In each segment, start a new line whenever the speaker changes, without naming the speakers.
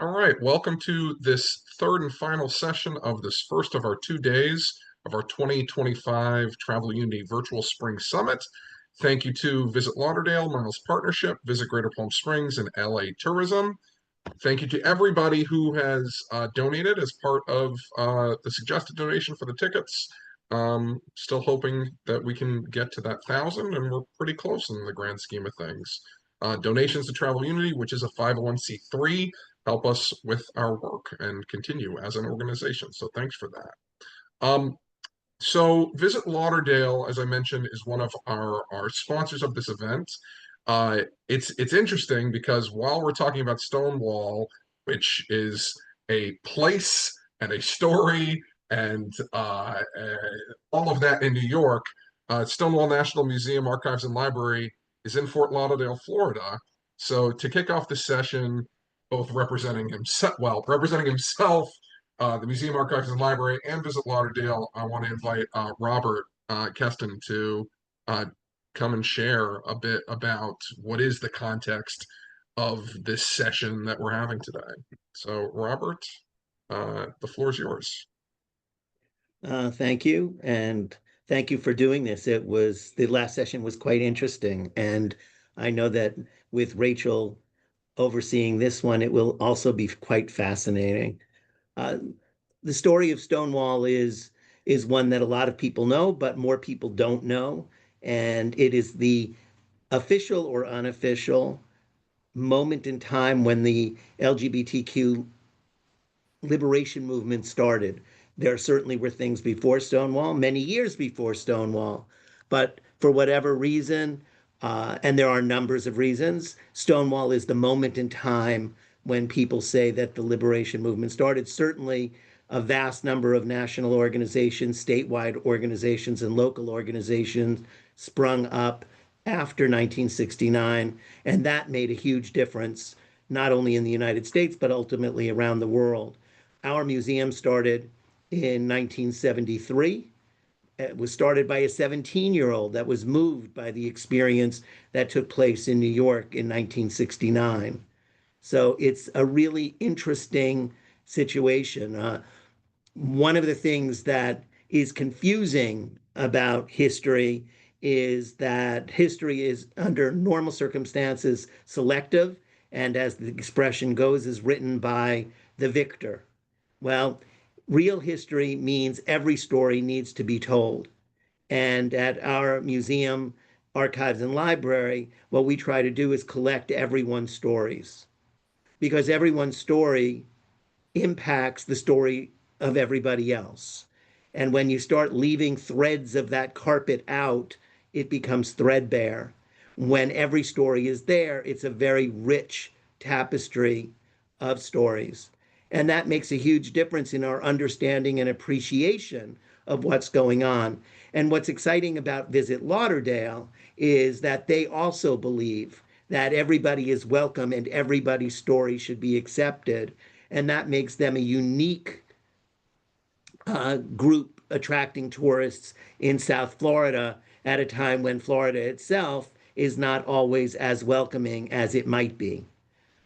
All right, welcome to this third and final session of this first of our 2 days of our 2025 Travel Unity Virtual Spring Summit. Thank you to Visit Lauderdale, Miles Partnership, Visit Greater Palm Springs, and LA Tourism. Thank you to everybody who has donated as part of the suggested donation for the tickets. Still hoping that we can get to that 1,000, and we're pretty close in the grand scheme of things. Donations to Travel Unity, which is a 501c3, help us with our work and continue as an organization. So thanks for that. So Visit Lauderdale, as I mentioned, is one of our sponsors of this event. It's interesting because while we're talking about Stonewall, which is a place and a story and all of that in New York, Stonewall National Museum, Archives, and Library is in Fort Lauderdale, Florida. So to kick off the session, both representing himself, the Museum, Archives, and Library, and Visit Lauderdale, I want to invite Robert Keston to come and share a bit about what is the context of this session that we're having today. So, Robert, the floor is yours.
Thank you, and thank you for doing this. The last session was quite interesting, and I know that with Rachel overseeing this one, it will also be quite fascinating. Uh, the story of Stonewall is one that a lot of people know, but more people don't know, and it is the official or unofficial moment in time when the LGBTQ liberation movement started. There certainly were things before Stonewall, many years before Stonewall, but for whatever reason, and there are numbers of reasons, Stonewall is the moment in time when people say that the liberation movement started. Certainly, a vast number of national organizations, statewide organizations, and local organizations sprung up after 1969, and that made a huge difference, not only in the United States, but ultimately around the world. Our museum started in 1973. It was started by a 17-year-old that was moved by the experience that took place in New York in 1969. So it's a really interesting situation. One of the things that is confusing about history is that history is, under normal circumstances, selective, and as the expression goes, is written by the victor. Well, real history means every story needs to be told. And at our museum, archives, and library, what we try to do is collect everyone's stories, because everyone's story impacts the story of everybody else. And when you start leaving threads of that carpet out, it becomes threadbare. When every story is there, it's a very rich tapestry of stories. And that makes a huge difference in our understanding and appreciation of what's going on. And what's exciting about Visit Lauderdale is that they also believe that everybody is welcome and everybody's story should be accepted. And that makes them a unique group attracting tourists in South Florida at a time when Florida itself is not always as welcoming as it might be.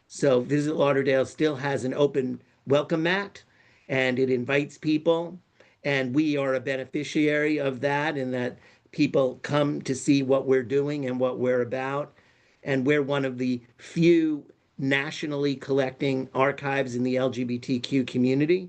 So Visit Lauderdale still has an open welcome mat, and it invites people, and we are a beneficiary of that, in that people come to see what we're doing and what we're about. And we're one of the few nationally collecting archives in the LGBTQ community.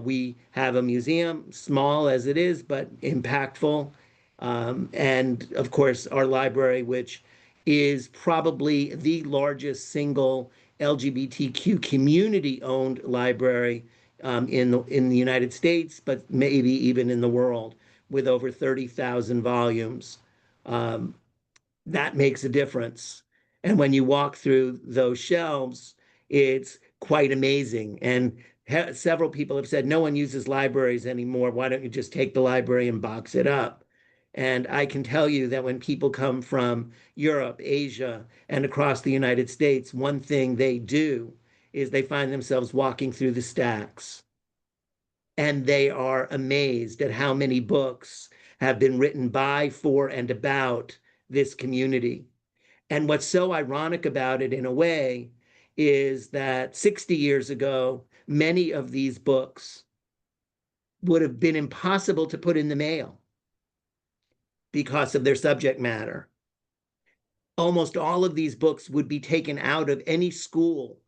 We have a museum, small as it is, but impactful. And of course, our library, which is probably the largest single LGBTQ community-owned library in the United States, but maybe even in the world, with over 30,000 volumes. That makes a difference. And when you walk through those shelves, it's quite amazing. And several people have said, no one uses libraries anymore. Why don't you just take the library and box it up? And I can tell you that when people come from Europe, Asia, and across the United States, one thing they do is they find themselves walking through the stacks. And they are amazed at how many books have been written by, for, and about this community. And what's so ironic about it, in a way, is that 60 years ago, many of these books would have been impossible to put in the mail because of their subject matter. Almost all of these books would be taken out of any school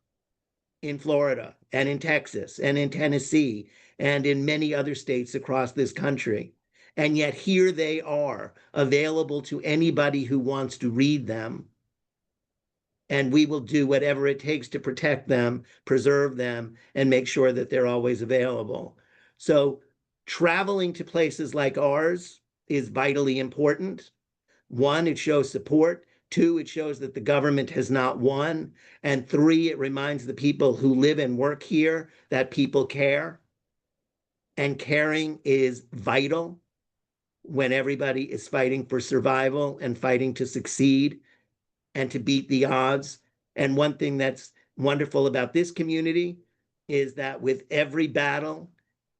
in Florida and in Texas and in Tennessee and in many other states across this country. And yet here they are, available to anybody who wants to read them. And we will do whatever it takes to protect them, preserve them, and make sure that they're always available. So traveling to places like ours is vitally important. One, it shows support. Two, it shows that the government has not won. And three, it reminds the people who live and work here that people care. And caring is vital when everybody is fighting for survival and fighting to succeed and to beat the odds. And one thing that's wonderful about this community is that with every battle,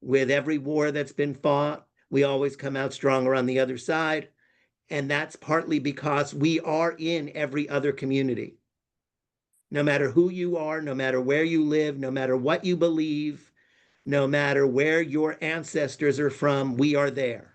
with every war that's been fought, we always come out stronger on the other side. And that's partly because we are in every other community. No matter who you are, no matter where you live, no matter what you believe, no matter where your ancestors are from, we are there.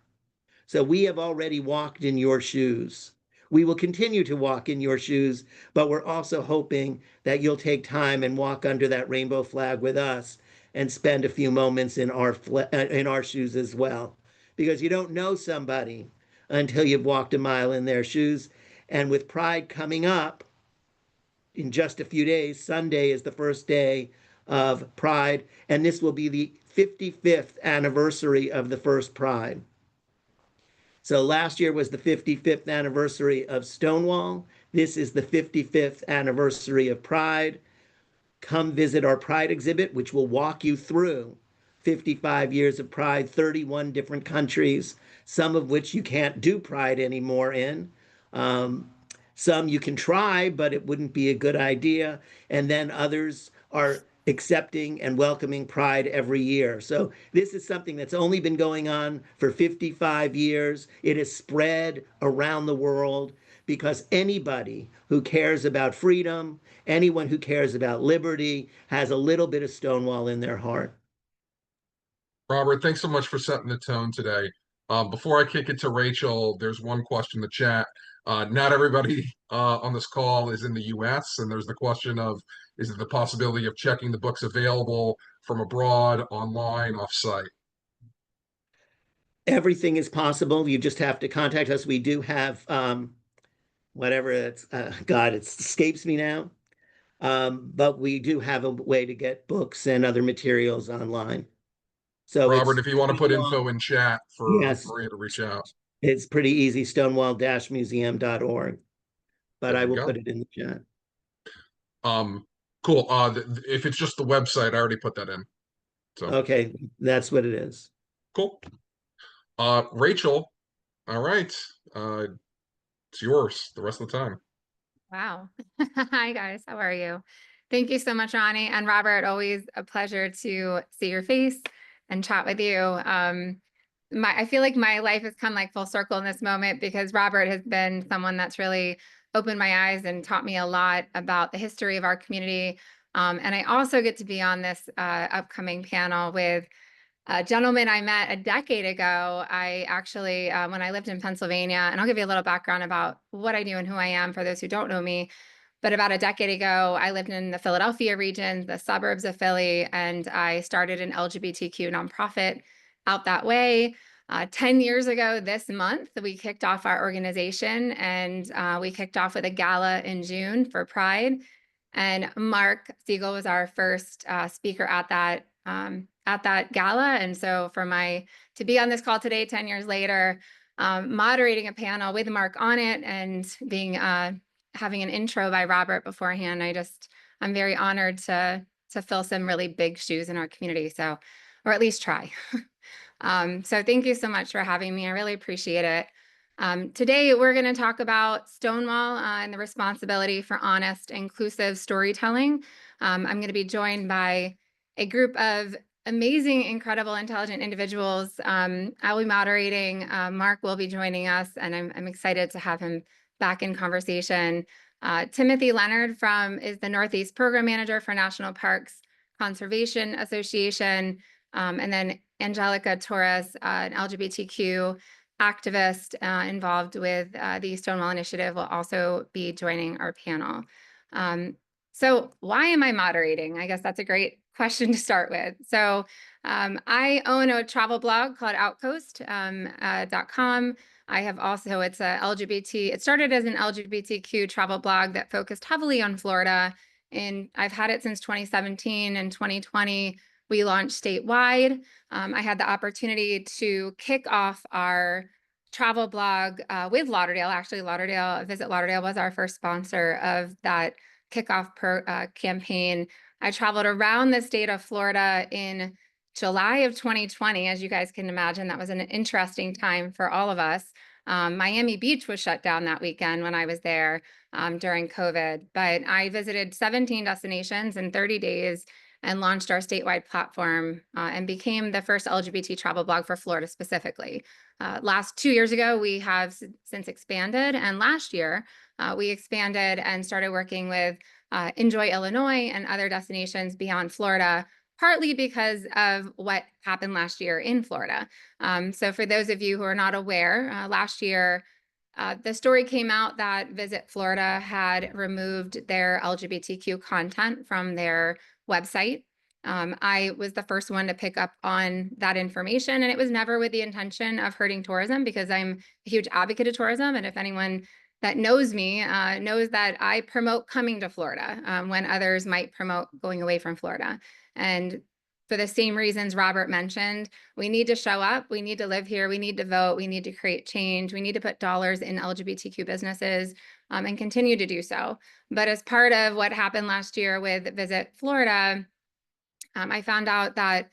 So we have already walked in your shoes. We will continue to walk in your shoes, but we're also hoping that you'll take time and walk under that rainbow flag with us and spend a few moments in our shoes as well. Because you don't know somebody until you've walked a mile in their shoes. And with Pride coming up in just a few days, Sunday is the first day of Pride, and this will be the 55th anniversary of the first Pride. So last year was the 55th anniversary of Stonewall. This is the 55th anniversary of Pride. Come visit our Pride exhibit, which will walk you through 55 years of Pride, 31 different countries, some of which you can't do Pride anymore in. Some you can try, but it wouldn't be a good idea. And then others are accepting and welcoming Pride every year. So this is something that's only been going on for 55 years. It has spread around the world because anybody who cares about freedom, anyone who cares about liberty, has a little bit of Stonewall in their heart.
Robert, thanks so much for setting the tone today. Before I kick it to Rachel, there's one question in the chat. Not everybody on this call is in the US, and there's the question of, is it the possibility of checking the books available from abroad, online, offsite?
Everything is possible. You just have to contact us. We do have whatever it's, God, it escapes me now. But we do have a way to get books and other materials online. So
Robert,
it's
if you want to put
Stonewall,
info in chat for
yes,
Maria to reach out,
it's pretty easy, stonewall-museum.org, but
there
I
you
will
go.
put it in the chat.
Um, cool. If it's just the website, I already put that in. So
Okay, that's what it is.
cool. Rachel, all right. It's yours the rest of the time.
Wow. Hi, guys. How are you? Thank you so much, Ronnie and Robert. Always a pleasure to see your face and chat with you. I feel like my life has come like full circle in this moment because Robert has been someone that's really opened my eyes and taught me a lot about the history of our community. And I also get to be on this upcoming panel with a gentleman I met a decade ago. I actually, when I lived in Pennsylvania, and I'll give you a little background about what I do and who I am for those who don't know me. But about a decade ago, I lived in the Philadelphia region, the suburbs of Philly, and I started an LGBTQ nonprofit out that way. 10 years ago this month, we kicked off our organization, and we kicked off with a gala in June for Pride. And Mark Siegel was our first speaker at that gala. And so to be on this call today, 10 years later, moderating a panel with Mark on it and being having an intro by Robert beforehand, I'm very honored to fill some really big shoes in our community. So, or at least try. So thank you so much for having me. I really appreciate it. Today, we're going to talk about Stonewall and the responsibility for honest, inclusive storytelling. I'm going to be joined by a group of amazing, incredible, intelligent individuals. I'll be moderating. Mark will be joining us, and I'm excited to have him back in conversation. Timothy Leonard is the Northeast Program Manager for National Parks Conservation Association. And then Angelica Torres, an LGBTQ activist involved with the Stonewall Initiative, will also be joining our panel. So why am I moderating? I guess that's a great question to start with. So I own a travel blog called outcoast.com. I have also, it started as an LGBTQ travel blog that focused heavily on Florida. And I've had it since 2017 and 2020. We launched statewide. I had the opportunity to kick off our travel blog with Lauderdale. Actually, Visit Lauderdale was our first sponsor of that kickoff campaign. I traveled around the state of Florida in July of 2020. As you guys can imagine, that was an interesting time for all of us. Miami Beach was shut down that weekend when I was there during COVID, but I visited 17 destinations in 30 days and launched our statewide platform and became the first LGBT travel blog for Florida specifically. Last 2 years ago, we have since expanded, and last year we expanded and started working with Enjoy Illinois and other destinations beyond Florida, partly because of what happened last year in Florida. So for those of you who are not aware, last year, the story came out that Visit Florida had removed their LGBTQ content from their website. I was the first one to pick up on that information, and it was never with the intention of hurting tourism, because I'm a huge advocate of tourism. And if anyone that knows me knows that I promote coming to Florida when others might promote going away from Florida. And for the same reasons Robert mentioned, we need to show up, we need to live here, we need to vote, we need to create change, we need to put dollars in LGBTQ businesses and continue to do so. But as part of what happened last year with Visit Florida, I found out that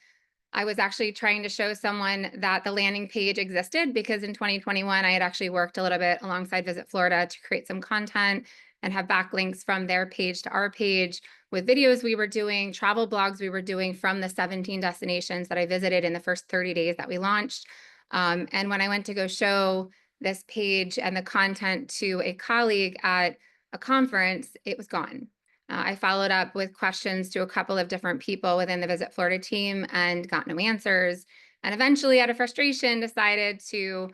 I was actually trying to show someone that the landing page existed, because in 2021, I had actually worked a little bit alongside Visit Florida to create some content and have backlinks from their page to our page with videos we were doing, travel blogs we were doing from the 17 destinations that I visited in the first 30 days that we launched. And when I went to go show this page and the content to a colleague at a conference, it was gone. I followed up with questions to a couple of different people within the Visit Florida team and got no answers. And eventually, out of frustration, decided to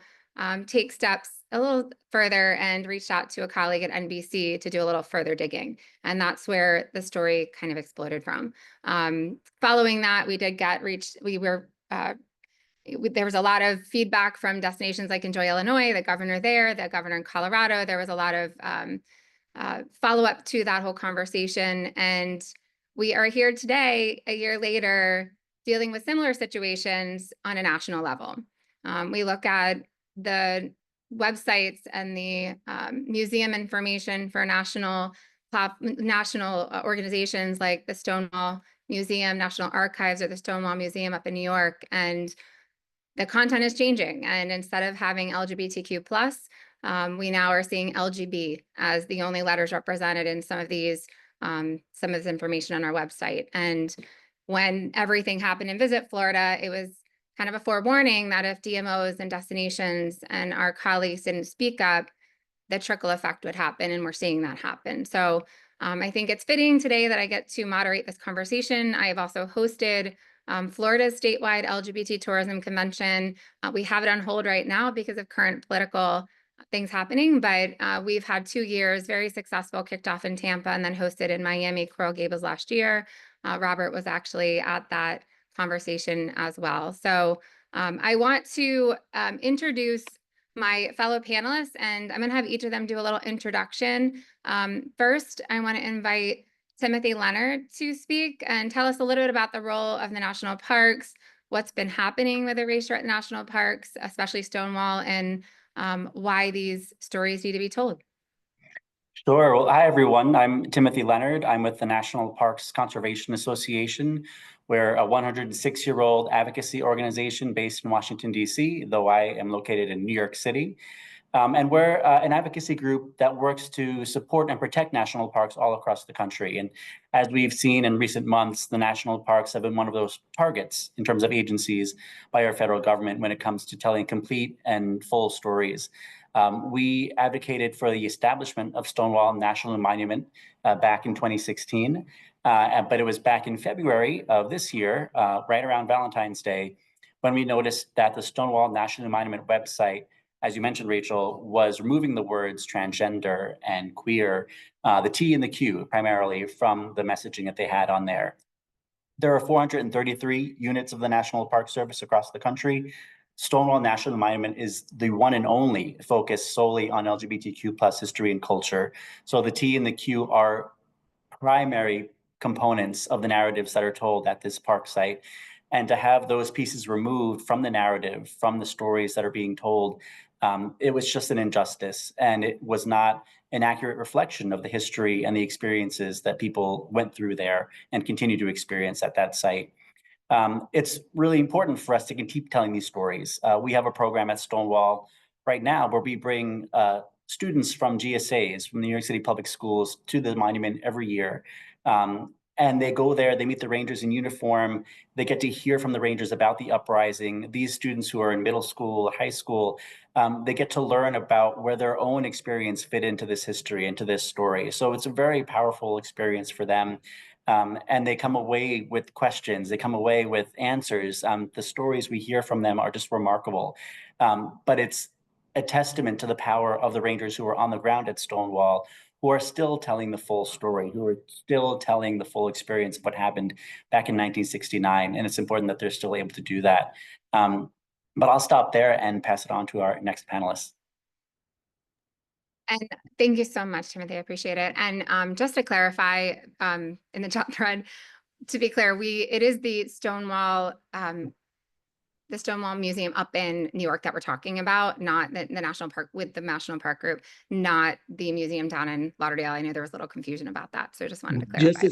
take steps a little further and reached out to a colleague at NBC to do a little further digging. And that's where the story kind of exploded from. Following that, we did get reached, there was a lot of feedback from destinations like Enjoy Illinois, the governor there, the governor in Colorado. There was a lot of follow-up to that whole conversation. And we are here today, a year later, dealing with similar situations on a national level. We look at the websites and the museum information for national organizations like the Stonewall Museum, National Archives, or the Stonewall Museum up in New York, and the content is changing. And instead of having LGBTQ+, we now are seeing LGB as the only letters represented in some of this information on our website. And when everything happened in Visit Florida, it was kind of a forewarning that if DMOs and destinations and our colleagues didn't speak up, the trickle effect would happen, and we're seeing that happen. So I think it's fitting today that I get to moderate this conversation. I have also hosted Florida's statewide LGBT tourism convention. We have it on hold right now because of current political things happening, but we've had 2 years, very successful, kicked off in Tampa and then hosted in Miami, Coral Gables last year. Robert was actually at that conversation as well. So I want to introduce my fellow panelists, and I'm going to have each of them do a little introduction. First, I want to invite Timothy Leonard to speak and tell us a little bit about the role of the national parks, what's been happening with erasure at the national parks, especially Stonewall, and why these stories need to be told.
Sure. Well, hi, everyone. I'm Timothy Leonard. I'm with the National Parks Conservation Association. We're a 106-year-old advocacy organization based in Washington, D.C., though I am located in New York City. And we're an advocacy group that works to support and protect national parks all across the country. And as we've seen in recent months, the national parks have been one of those targets in terms of agencies by our federal government when it comes to telling complete and full stories We advocated for the establishment of Stonewall National Monument back in 2016, but it was back in February of this year, right around Valentine's Day, when we noticed that the Stonewall National Monument website, as you mentioned, Rachel, was removing the words transgender and queer, the T and the Q primarily, from the messaging that they had on there. There are 433 units of the National Park Service across the country. Stonewall National Monument is the one and only focused solely on LGBTQ plus history and culture. So the T and the Q are primary components of the narratives that are told at this park site. And to have those pieces removed from the narrative, from the stories that are being told, it was just an injustice. And it was not an accurate reflection of the history and the experiences that people went through there and continue to experience at that site. It's really important for us to keep telling these stories. We have a program at Stonewall right now where we bring students from GSAs, from the New York City Public Schools, to the monument every year. And they go there, they meet the Rangers in uniform, they get to hear from the Rangers about the uprising. These students who are in middle school, high school, they get to learn about where their own experience fit into this history, into this story. So it's a very powerful experience for them. And they come away with questions, they come away with answers. The stories we hear from them are just remarkable. But it's a testament to the power of the Rangers who are on the ground at Stonewall, who are still telling the full story, who are still telling the full experience of what happened back in 1969. And it's important that they're still able to do that. But I'll stop there and pass it on to our next panelist.
And thank you so much, Timothy. I appreciate it. And just to clarify, in the chat thread, to be clear, it is the Stonewall Museum up in New York that we're talking about, not the National Park with the National Park Group, not the museum down in Lauderdale. I know there was a little confusion about that, so I just wanted to clarify.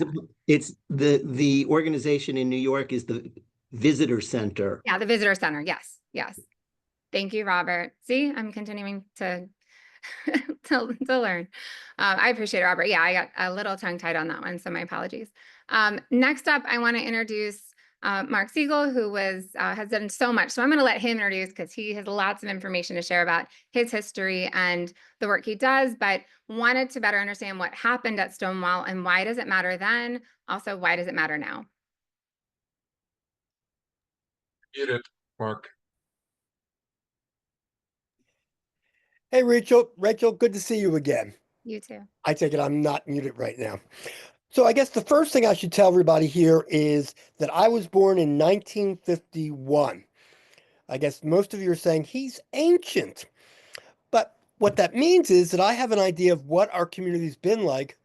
It's the organization in New York is the Visitor Center.
Yeah, the Visitor Center. Yes, yes. Thank you, Robert. See, I'm continuing to to learn. I appreciate it, Robert. Yeah, I got a little tongue-tied on that one, so my apologies. Next up, I want to introduce Mark Siegel, who has done so much. So I'm going to let him introduce because he has lots of information to share about his history and the work he does, but wanted to better understand what happened at Stonewall and why does it matter then? Also, why does it matter now?
Get it, Mark.
Hey, Rachel. Rachel, good to see you again.
You too.
I take it I'm not muted right now. So I guess the first thing I should tell everybody here is that I was born in 1951. I guess most of you are saying he's ancient. But what that means is that I have an idea of what our community's been like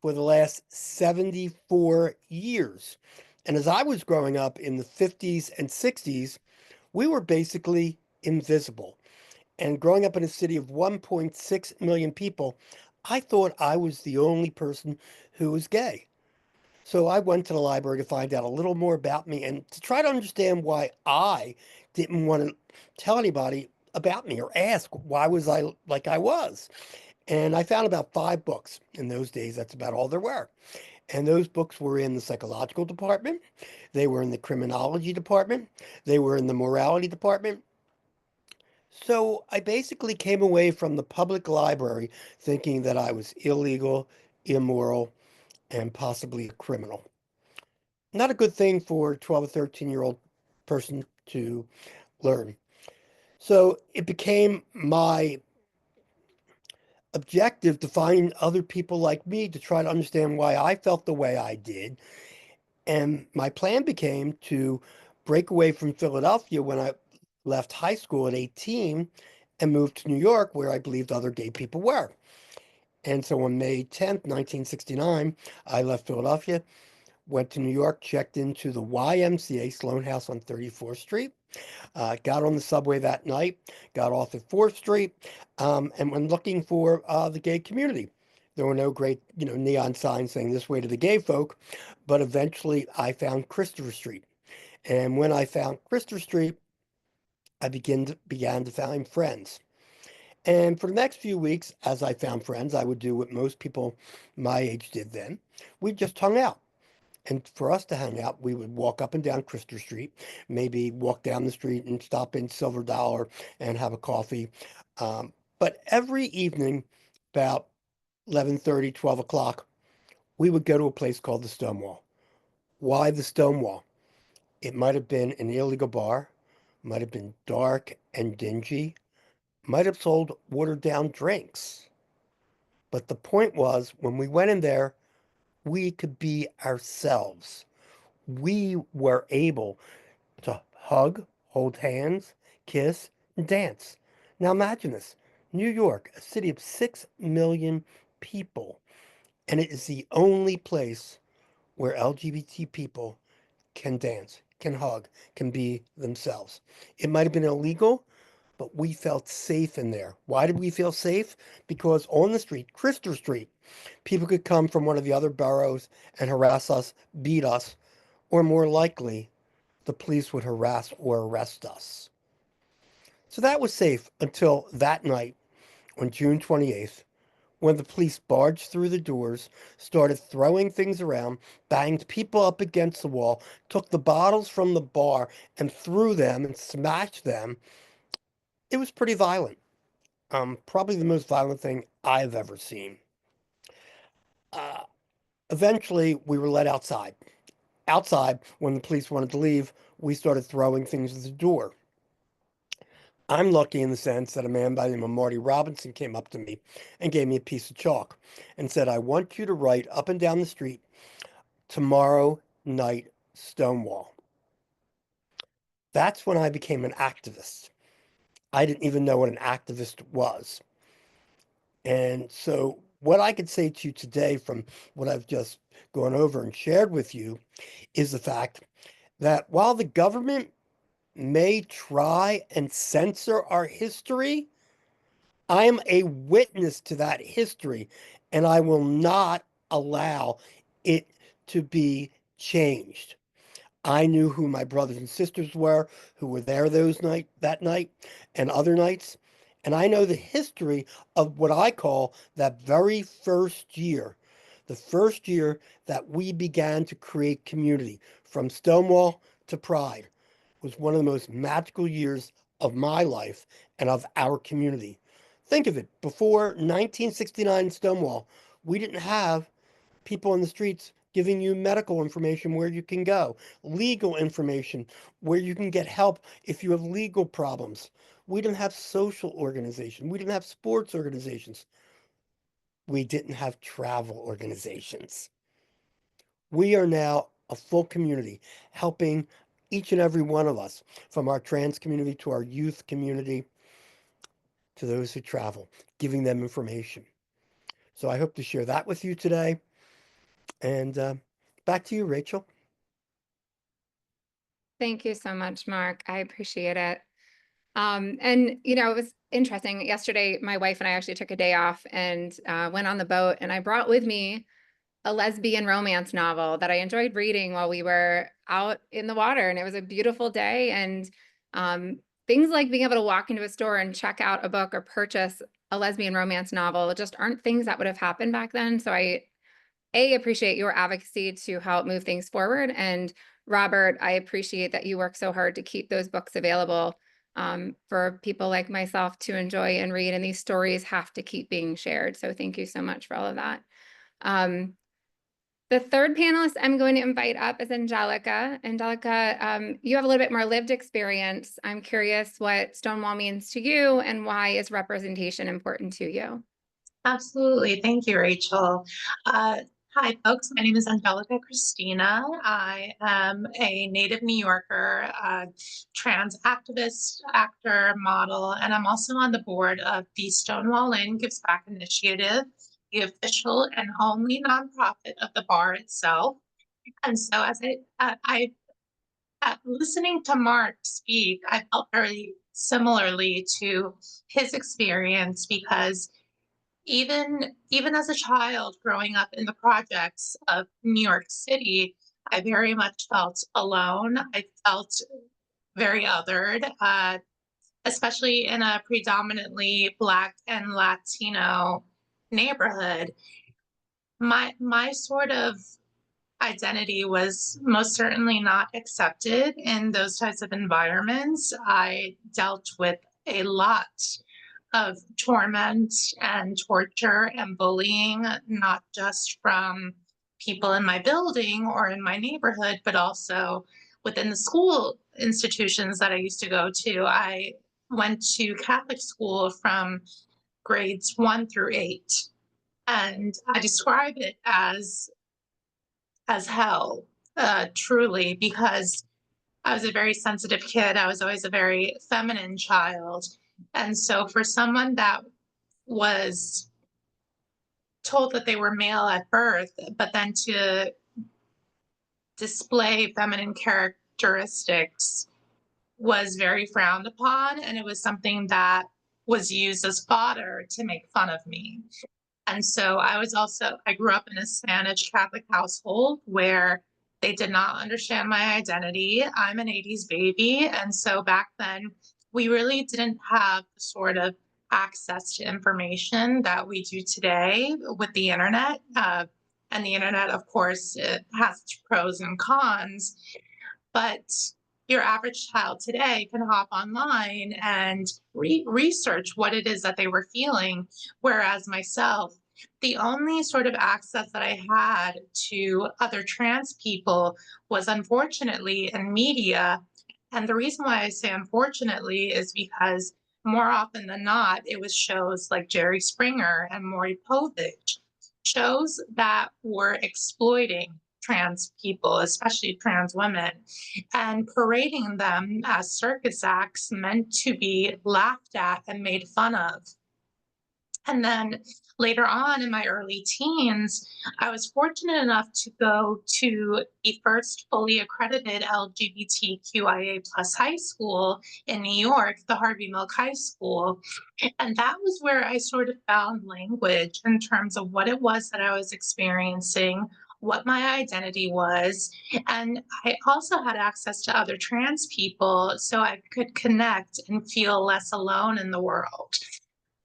for the last 74 years. And as I was growing up in the 50s and 60s, we were basically invisible. And growing up in a city of 1.6 million people, I thought I was the only person who was gay. So I went to the library to find out a little more about me and to try to understand why I didn't want to tell anybody about me or ask why was I like I was. And I found about 5 books. In those days, that's about all there were. And those books were in the psychological department. They were in the criminology department. They were in the morality department. So I basically came away from the public library thinking that I was illegal, immoral, and possibly a criminal. Not a good thing for a 12 or 13-year-old person to learn. So it became my objective to find other people like me to try to understand why I felt the way I did. And my plan became to break away from Philadelphia when I left high school at 18 and moved to New York, where I believed other gay people were. And so on May 10th, 1969, I left Philadelphia, went to New York, checked into the YMCA Sloan House on 34th Street, got on the subway that night, got off at 4th Street, and went looking for the gay community. There were no great, neon signs saying this way to the gay folk, but eventually I found Christopher Street. And when I found Christopher Street, I began to find friends. And for the next few weeks, as I found friends, I would do what most people my age did then. We just hung out. And for us to hang out, we would walk up and down Christopher Street, maybe walk down the street and stop in Silver Dollar and have a coffee. But But every evening, about 11:30, 12 o'clock, we would go to a place called the Stonewall. Why the Stonewall? It might have been an illegal bar, might have been dark and dingy, might have sold watered down drinks. But the point was, when we went in there, we could be ourselves. We were able to hug, hold hands, kiss, and dance. Now imagine this. New York, a city of 6 million people, and it is the only place where LGBT people can dance, can hug, can be themselves. It might have been illegal, but we felt safe in there. Why did we feel safe? Because on the street, Christopher Street, people could come from one of the other boroughs and harass us, beat us, or more likely, the police would harass or arrest us. So that was safe until that night on June 28th, when the police barged through the doors, started throwing things around, banged people up against the wall, took the bottles from the bar and threw them and smashed them. It was pretty violent. Probably the most violent thing I've ever seen. Uh, Eventually, we were let outside. Outside, when the police wanted to leave, we started throwing things at the door. I'm lucky in the sense that a man by the name of Marty Robinson came up to me and gave me a piece of chalk and said, I want you to write up and down the street, tomorrow night, Stonewall. That's when I became an activist. I didn't even know what an activist was. And so, what I could say to you today from what I've just gone over and shared with you is the fact that while the government may try and censor our history, I am a witness to that history, and I will not allow it to be changed. I knew who my brothers and sisters were who were there that night and other nights, and I know the history of what I call that very first year, the first year that we began to create community from Stonewall to Pride was one of the most magical years of my life and of our community. Think of it, before 1969 Stonewall, we didn't have people on the streets giving you medical information where you can go, legal information where you can get help if you have legal problems. We didn't have social organizations. We didn't have sports organizations. We didn't have travel organizations. We are now a full community helping each and every one of us, from our trans community to our youth community to those who travel, giving them information. So I hope to share that with you today. And back to you, Rachel.
Thank you so much, Mark. I appreciate it. And it was interesting. Yesterday, my wife and I actually took a day off and went on the boat, and I brought with me a lesbian romance novel that I enjoyed reading while we were out in the water. And it was a beautiful day. And things like being able to walk into a store and check out a book or purchase a lesbian romance novel just aren't things that would have happened back then. So I appreciate your advocacy to help move things forward. And Robert, I appreciate that you work so hard to keep those books available for people like myself to enjoy and read. And these stories have to keep being shared. So thank you so much for all of that. The third panelist I'm going to invite up is Angelica. Angelica, you have a little bit more lived experience. I'm curious what Stonewall means to you and why is representation important to you?
Absolutely. Thank you, Rachel. Hi, folks. My name is Angelica Christina. I am a native New Yorker, trans activist, actor, model, and I'm also on the board of the Stonewall Inn Gives Back Initiative, the official and only nonprofit of the bar itself. And so as listening to Mark speak, I felt very similarly to his experience because even as a child growing up in the projects of New York City, I very much felt alone. I felt very othered, especially in a predominantly Black and Latino neighborhood. My sort of identity was most certainly not accepted in those types of environments. I dealt with a lot of torment and torture and bullying, not just from people in my building or in my neighborhood, but also within the school institutions that I used to go to. I went to Catholic school from grades 1 through 8. And I describe it as hell, truly, because I was a very sensitive kid. I was always a very feminine child. And so for someone that was told that they were male at birth, but then to display feminine characteristics was very frowned upon. And it was something that was used as fodder to make fun of me. And so I grew up in a Spanish Catholic household where they did not understand my identity. I'm an 80s baby. And so back then, we really didn't have the sort of access to information that we do today with the internet. And the internet, of course, it has its pros and cons, but your average child today can hop online and research what it is that they were feeling. Whereas myself, the only sort of access that I had to other trans people was unfortunately in media. And the reason why I say unfortunately is because more often than not, it was shows like Jerry Springer and Maury Povich, shows that were exploiting trans people, especially trans women, and parading them as circus acts meant to be laughed at and made fun of. And then later on in my early teens, I was fortunate enough to go to the first fully accredited LGBTQIA plus high school in New York, the Harvey Milk High School. And that was where I sort of found language in terms of what it was that I was experiencing, what my identity was. And I also had access to other trans people so I could connect and feel less alone in the world.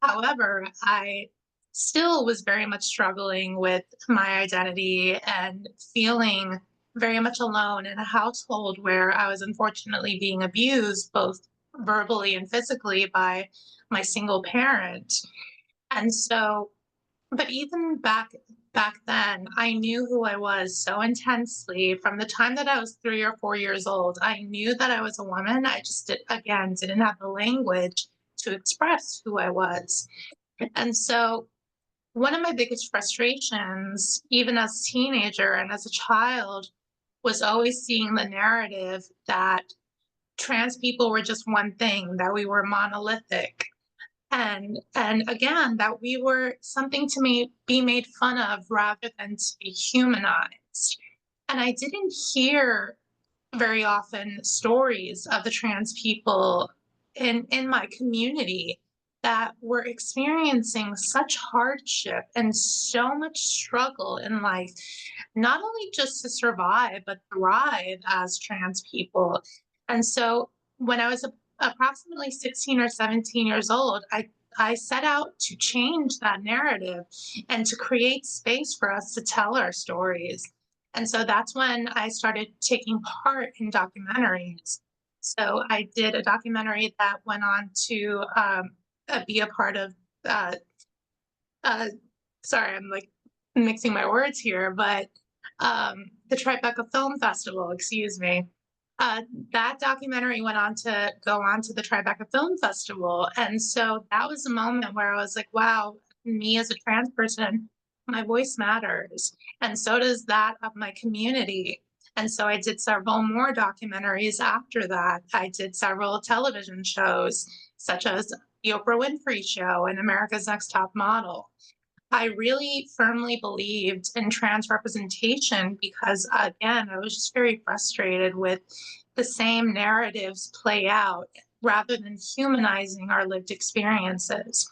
However, I still was very much struggling with my identity and feeling very much alone in a household where I was unfortunately being abused, both verbally and physically, by my single parent. And so, but even back then, I knew who I was so intensely from the time that I was 3 or 4 years old. I knew that I was a woman. I just didn't have the language to express who I was. And so one of my biggest frustrations, even as a teenager and as a child, was always seeing the narrative that trans people were just one thing, that we were monolithic. And again, that we were something to be made fun of rather than to be humanized. And I didn't hear very often stories of the trans people in my community that were experiencing such hardship and so much struggle in life, not only just to survive, but thrive as trans people. And so when I was approximately 16 or 17 years old, I set out to change that narrative and to create space for us to tell our stories. And so that's when I started taking part in documentaries. So I did a documentary that went on to be a part of, sorry, I'm like mixing my words here, but the Tribeca Film Festival, excuse me. That documentary went on to go on to the Tribeca Film Festival. And so that was a moment where I was like, wow, me as a trans person, my voice matters. And so does that of my community. And so I did several more documentaries after that. I did several television shows, such as The Oprah Winfrey Show and America's Next Top Model. I really firmly believed in trans representation because, again, I was just very frustrated with the same narratives play out rather than humanizing our lived experiences.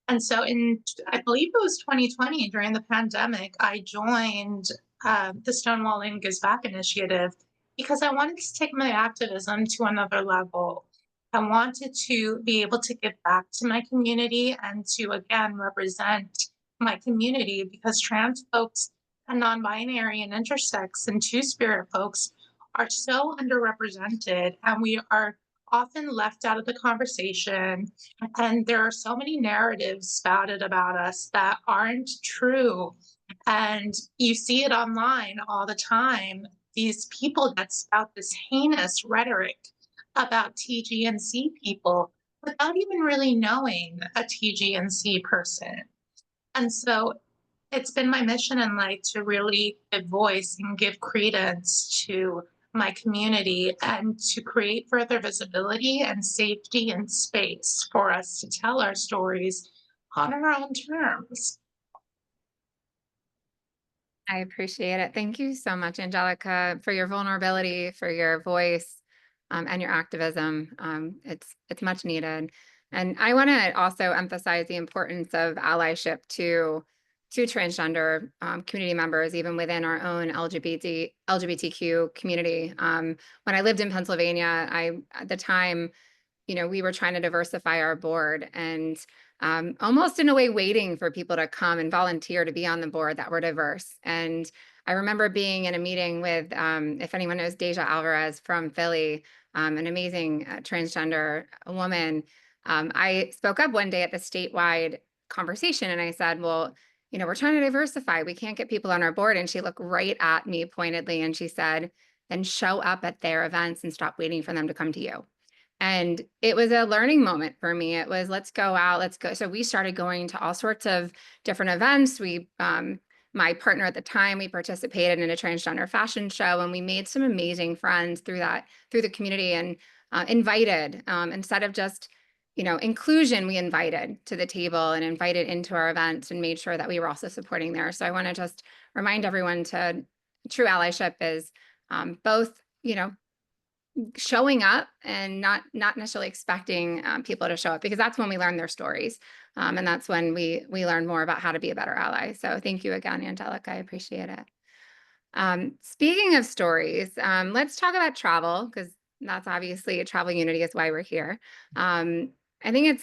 And so I believe it was 2020, during the pandemic, I joined the Stonewall Gives Back initiative because I wanted to take my activism to another level. I wanted to be able to give back to my community and to, again, represent my community, because trans folks and non-binary and intersex and two-spirit folks are so underrepresented, and we are often left out of the conversation. And there are so many narratives spouted about us that aren't true. And you see it online all the time. These people that spout this heinous rhetoric about TGNC people without even really knowing a TGNC person. And so it's been my mission in life to really give voice and give credence to my community and to create further visibility and safety and space for us to tell our stories on our own terms.
I appreciate it. Thank you so much, Angelica, for your vulnerability, for your voice, and your activism. It's much needed. And I want to also emphasize the importance of allyship to transgender community members, even within our own LGBTQ community. When I lived in Pennsylvania, at the time, we were trying to diversify our board and almost in a way waiting for people to come and volunteer to be on the board that were diverse. And I remember being in a meeting with, if anyone knows Deja Alvarez from Philly, an amazing transgender woman. I spoke up one day at the statewide conversation and I said, well, we're trying to diversify. We can't get people on our board. And she looked right at me pointedly and she said, then show up at their events and stop waiting for them to come to you. And it was a learning moment for me. It was, let's go out, let's go. So we started going to all sorts of different events. My partner at the time, we participated in a transgender fashion show and we made some amazing friends through the community and invited, instead of just, inclusion, we invited to the table and invited into our events and made sure that we were also supporting there. So I want to just remind everyone true allyship is both, showing up and not necessarily expecting people to show up, because that's when we learn their stories. And that's when we learn more about how to be a better ally. So thank you again, Angelica. I appreciate it. Speaking of stories, let's talk about travel, because that's obviously Travel Unity is why we're here. I think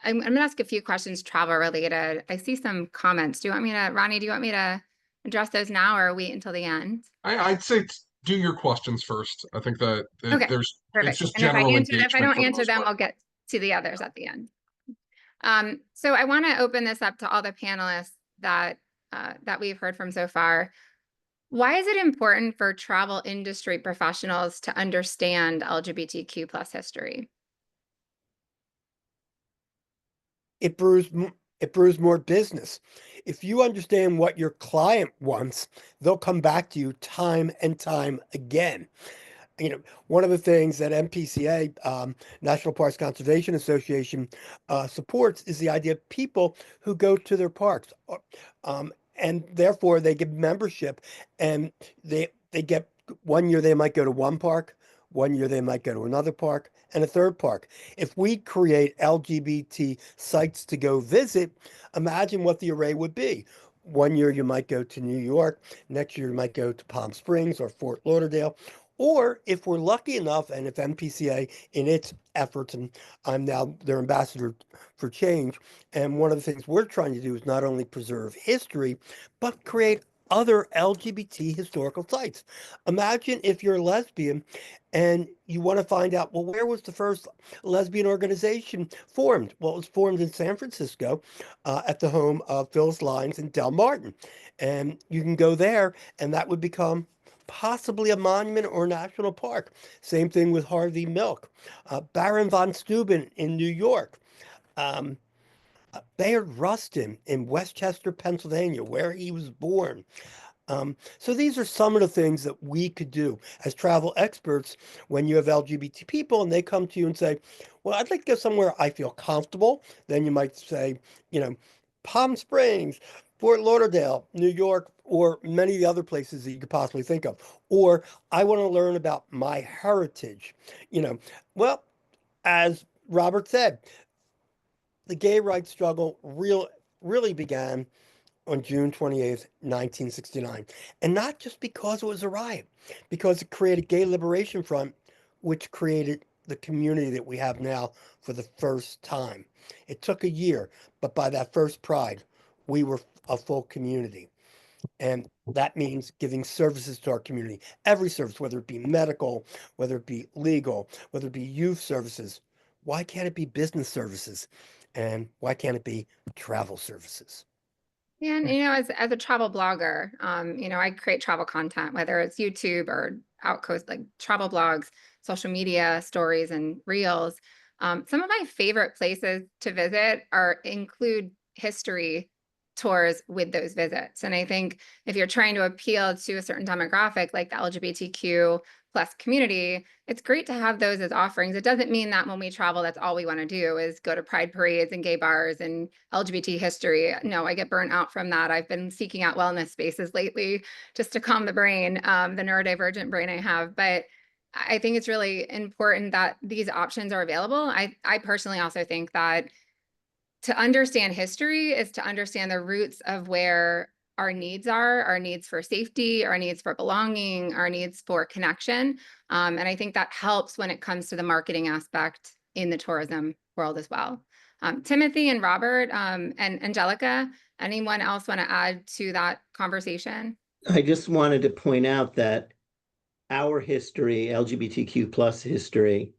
I'm going to ask a few questions travel related. I see some comments. Ronnie, do you want me to address those now or wait until the end?
I'd say do your questions first. I think that
Okay,
it's
perfect.
just
And if
general engagement.
if I don't
for the
answer
most
them,
part.
we'll get to the others at the end. So I want to open this up to all the panelists that we've heard from so far. Why is it important for travel industry professionals to understand LGBTQ plus history?
It brews more business. If you understand what your client wants, they'll come back to you time and time again. One of the things that NPCA, National Parks Conservation Association, supports is the idea of people who go to their parks, and therefore they give membership, and they get 1 year they might go to one park, 1 year they might go to another park, and a third park. If we create LGBT sites to go visit, imagine what the array would be. 1 year you might go to New York, next year you might go to Palm Springs or Fort Lauderdale. Or if we're lucky enough, and if NPCA in its efforts, and I'm now their ambassador for change, and one of the things we're trying to do is not only preserve history, but create other LGBT historical sites. Imagine if you're a lesbian and you want to find out, well, where was the first lesbian organization formed? Well, it was formed in San Francisco at the home of Phyllis Lyons and Del Martin. And you can go there, and that would become possibly a monument or national park. Same thing with Harvey Milk. Baron von Steuben in New York. Bayard Rustin in Westchester, Pennsylvania, where he was born. So these are some of the things that we could do as travel experts when you have LGBT people and they come to you and say, well, I'd like to go somewhere I feel comfortable. Then you might say, Palm Springs, Fort Lauderdale, New York, or many of the other places that you could possibly think of. Or I want to learn about my heritage. Well, as Robert said, the gay rights struggle really began on June 28th, 1969. And not just because it was a riot, because it created Gay Liberation Front, which created the community that we have now for the first time. It took a year, but by that first Pride, we were a full community. And that means giving services to our community, every service, whether it be medical, whether it be legal, whether it be youth services. Why can't it be business services? And why can't it be travel services?
And as a travel blogger, I create travel content, whether it's YouTube or Outcoast, like travel blogs, social media stories, and reels. Some of my favorite places to visit include history tours with those visits. And I think if you're trying to appeal to a certain demographic, like the LGBTQ plus community, it's great to have those as offerings. It doesn't mean that when we travel, that's all we want to do is go to pride parades and gay bars and LGBT history. No, I get burnt out from that. I've been seeking out wellness spaces lately just to calm the brain, the neurodivergent brain I have. But I think it's really important that these options are available. I personally also think that to understand history is to understand the roots of where our needs are, our needs for safety, our needs for belonging, our needs for connection. And I think that helps when it comes to the marketing aspect in the tourism world as well. Timothy and Robert and Angelica, anyone else want to add to that conversation?
I just wanted to point out that our history, LGBTQ plus history,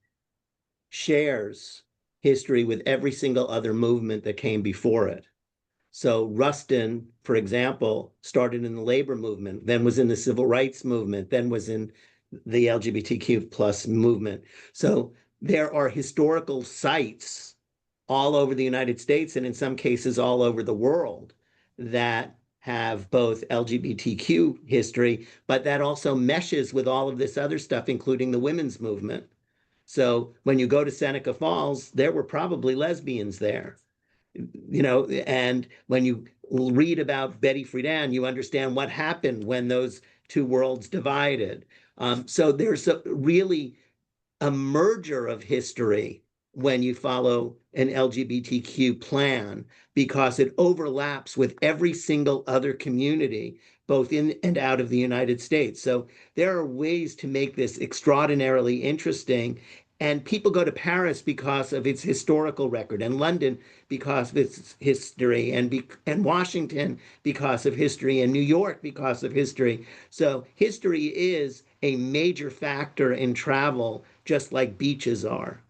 shares history with every single other movement that came before it. So Rustin, for example, started in the labor movement, then was in the civil rights movement, then was in the LGBTQ plus movement. So there are historical sites all over the United States and in some cases all over the world that have both LGBTQ history, but that also meshes with all of this other stuff, including the women's movement. So when you go to Seneca Falls, there were probably lesbians there, and when you read about Betty Friedan, you understand what happened when those two worlds divided. So there's really a merger of history when you follow an LGBTQ plan because it overlaps with every single other community, both in and out of the United States. So there are ways to make this extraordinarily interesting. And people go to Paris because of its historical record, and London because of its history, and Washington because of history, and New York because of history. So history is a major factor in travel, just like beaches are.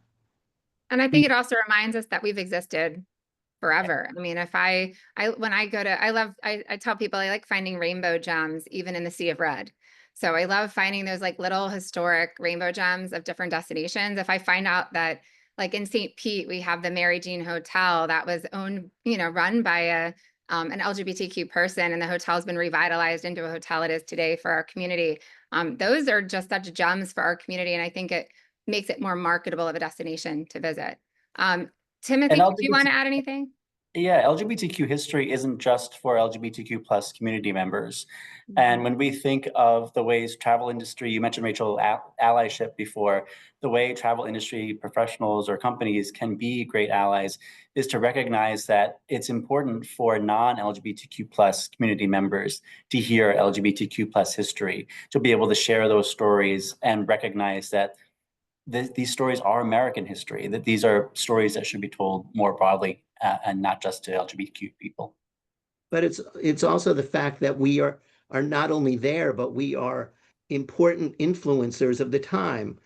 And I think it also reminds us that we've existed forever. I mean, when I go to, I tell people I like finding rainbow gems, even in the sea of red. So I love finding those like little historic rainbow gems of different destinations. If I find out that like in St. Pete, we have the Mary Jean Hotel that was owned, run by an LGBTQ person, and the hotel's been revitalized into a hotel it is today for our community. Those are just such gems for our community. And I think it makes it more marketable of a destination to visit. Timothy,
And
do you want to add anything?
Yeah, LGBTQ history isn't just for LGBTQ plus community members. And when we think of the ways travel industry, you mentioned Rachel allyship before, the way travel industry professionals or companies can be great allies is to recognize that it's important for non-LGBTQ plus community members to hear LGBTQ plus history, to be able to share those stories and recognize that these stories are American history, that these are stories that should be told more broadly and not just to LGBTQ people.
But it's also the fact that we are not only there, but we are important influencers of the time.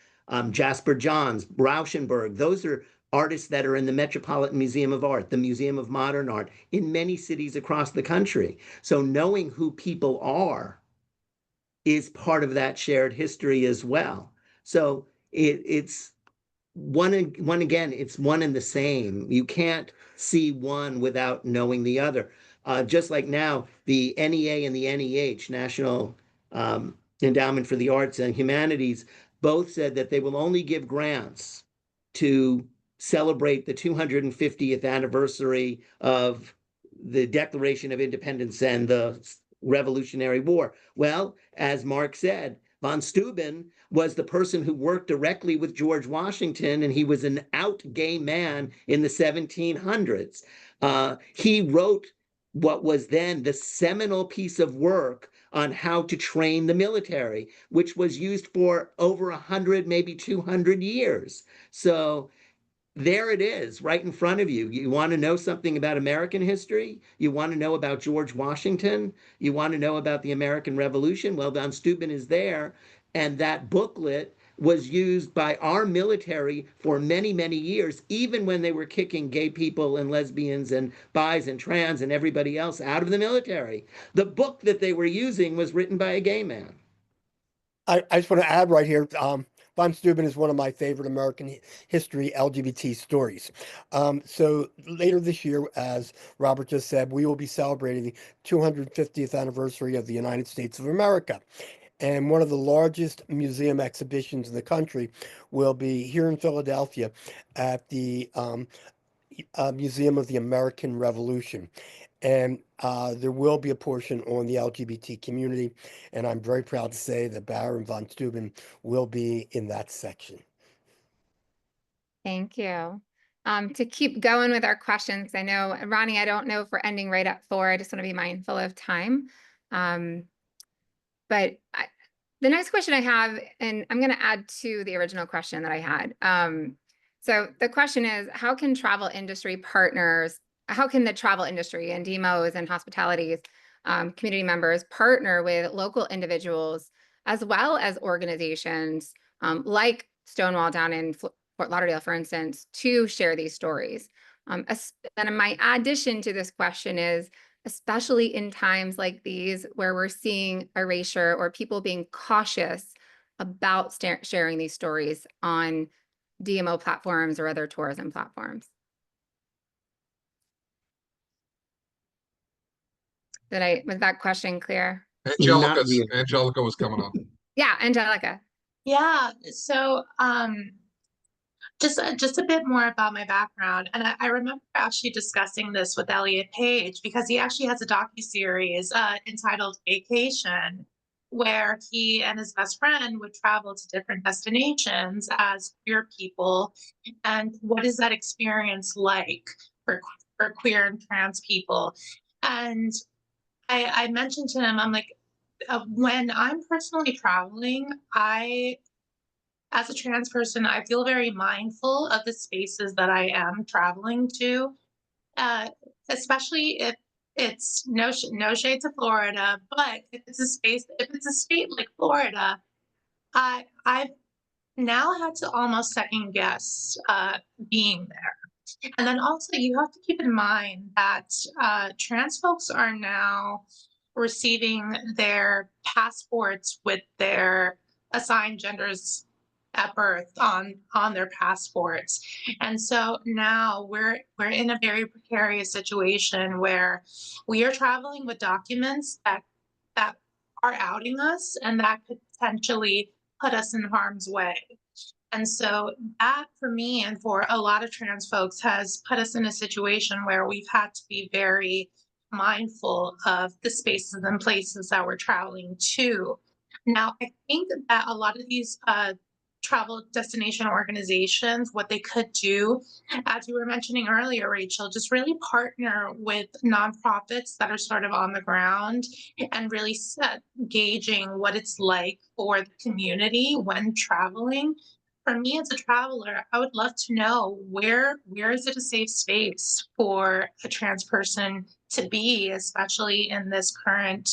Jasper Johns, Rauschenberg, those are artists that are in the Metropolitan Museum of Art, the Museum of Modern Art, in many cities across the country. So knowing who people are is part of that shared history as well. So it's one again, it's one and the same. You can't see one without knowing the other. Just like now, the NEA and the NEH, National Endowment for the Arts and Humanities, both said that they will only give grants to celebrate the 250th anniversary of the Declaration of Independence and the Revolutionary War. Well, as Mark said, von Steuben was the person who worked directly with George Washington, and he was an out gay man in the 1700s. He wrote what was then the seminal piece of work on how to train the military, which was used for over 100, maybe 200 years. So there it is, right in front of you. You want to know something about American history? You want to know about George Washington? You want to know about the American Revolution? Well, von Steuben is there. And that booklet was used by our military for many, many years, even when they were kicking gay people and lesbians and bis and trans and everybody else out of the military. The book that they were using was written by a gay man.
I just want to add right here, von Steuben is one of my favorite American history LGBT stories. So later this year, as Robert just said, we will be celebrating the 250th anniversary of the United States of America. And one of the largest museum exhibitions in the country will be here in Philadelphia at the Museum of the American Revolution. And there will be a portion on the LGBT community. And I'm very proud to say that Baron von Steuben will be in that section.
Thank you. To keep going with our questions, I know, Ronnie, I don't know if we're ending right at 4. I just want to be mindful of time. But the next question I have, and I'm going to add to the original question that I had. So the question is, how can the travel industry and DMOs and hospitalities, community members partner with local individuals as well as organizations like Stonewall down in Fort Lauderdale, for instance, to share these stories? And my addition to this question is, especially in times like these where we're seeing erasure or people being cautious about sharing these stories on DMO platforms or other tourism platforms. Was that question clear?
Angelica was coming on.
Yeah, Angelica.
Yeah, so just a bit more about my background. And I remember actually discussing this with Elliot Page because he actually has a docuseries entitled Vacation, where he and his best friend would travel to different destinations as queer people. And what is that experience like for queer and trans people? And I mentioned to him, I'm like, when I'm personally traveling, as a trans person, I feel very mindful of the spaces that I am traveling to, uh, especially if it's no shade to Florida, but if it's a state like Florida, I've now had to almost second guess being there. And then also you have to keep in mind that trans folks are now receiving their passports with their assigned genders at birth on their passports. And so now we're in a very precarious situation where we are traveling with documents that are outing us and that could potentially put us in harm's way. And so that for me and for a lot of trans folks has put us in a situation where we've had to be very mindful of the spaces and places that we're traveling to. Now, I think that a lot of these travel destination organizations, what they could do, as you were mentioning earlier, Rachel, just really partner with nonprofits that are sort of on the ground and really gauging what it's like for the community when traveling. For me as a traveler, I would love to know where is it a safe space for a trans person to be, especially in this current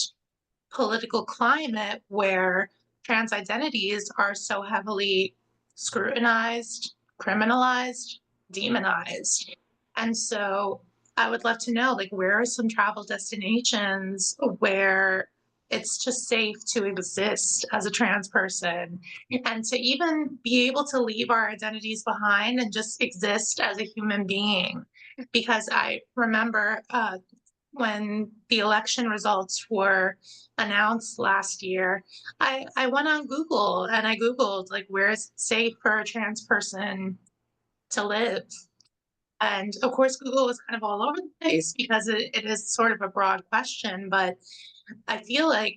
political climate where trans identities are so heavily scrutinized, criminalized, demonized. And so I would love to know, like, where are some travel destinations where it's just safe to exist as a trans person and to even be able to leave our identities behind and just exist as a human being. Because I remember when the election results were announced last year, I went on Google and I Googled, like, where is it safe for a trans person to live? And of course, Google was kind of all over the place because it is sort of a broad question, but I feel like,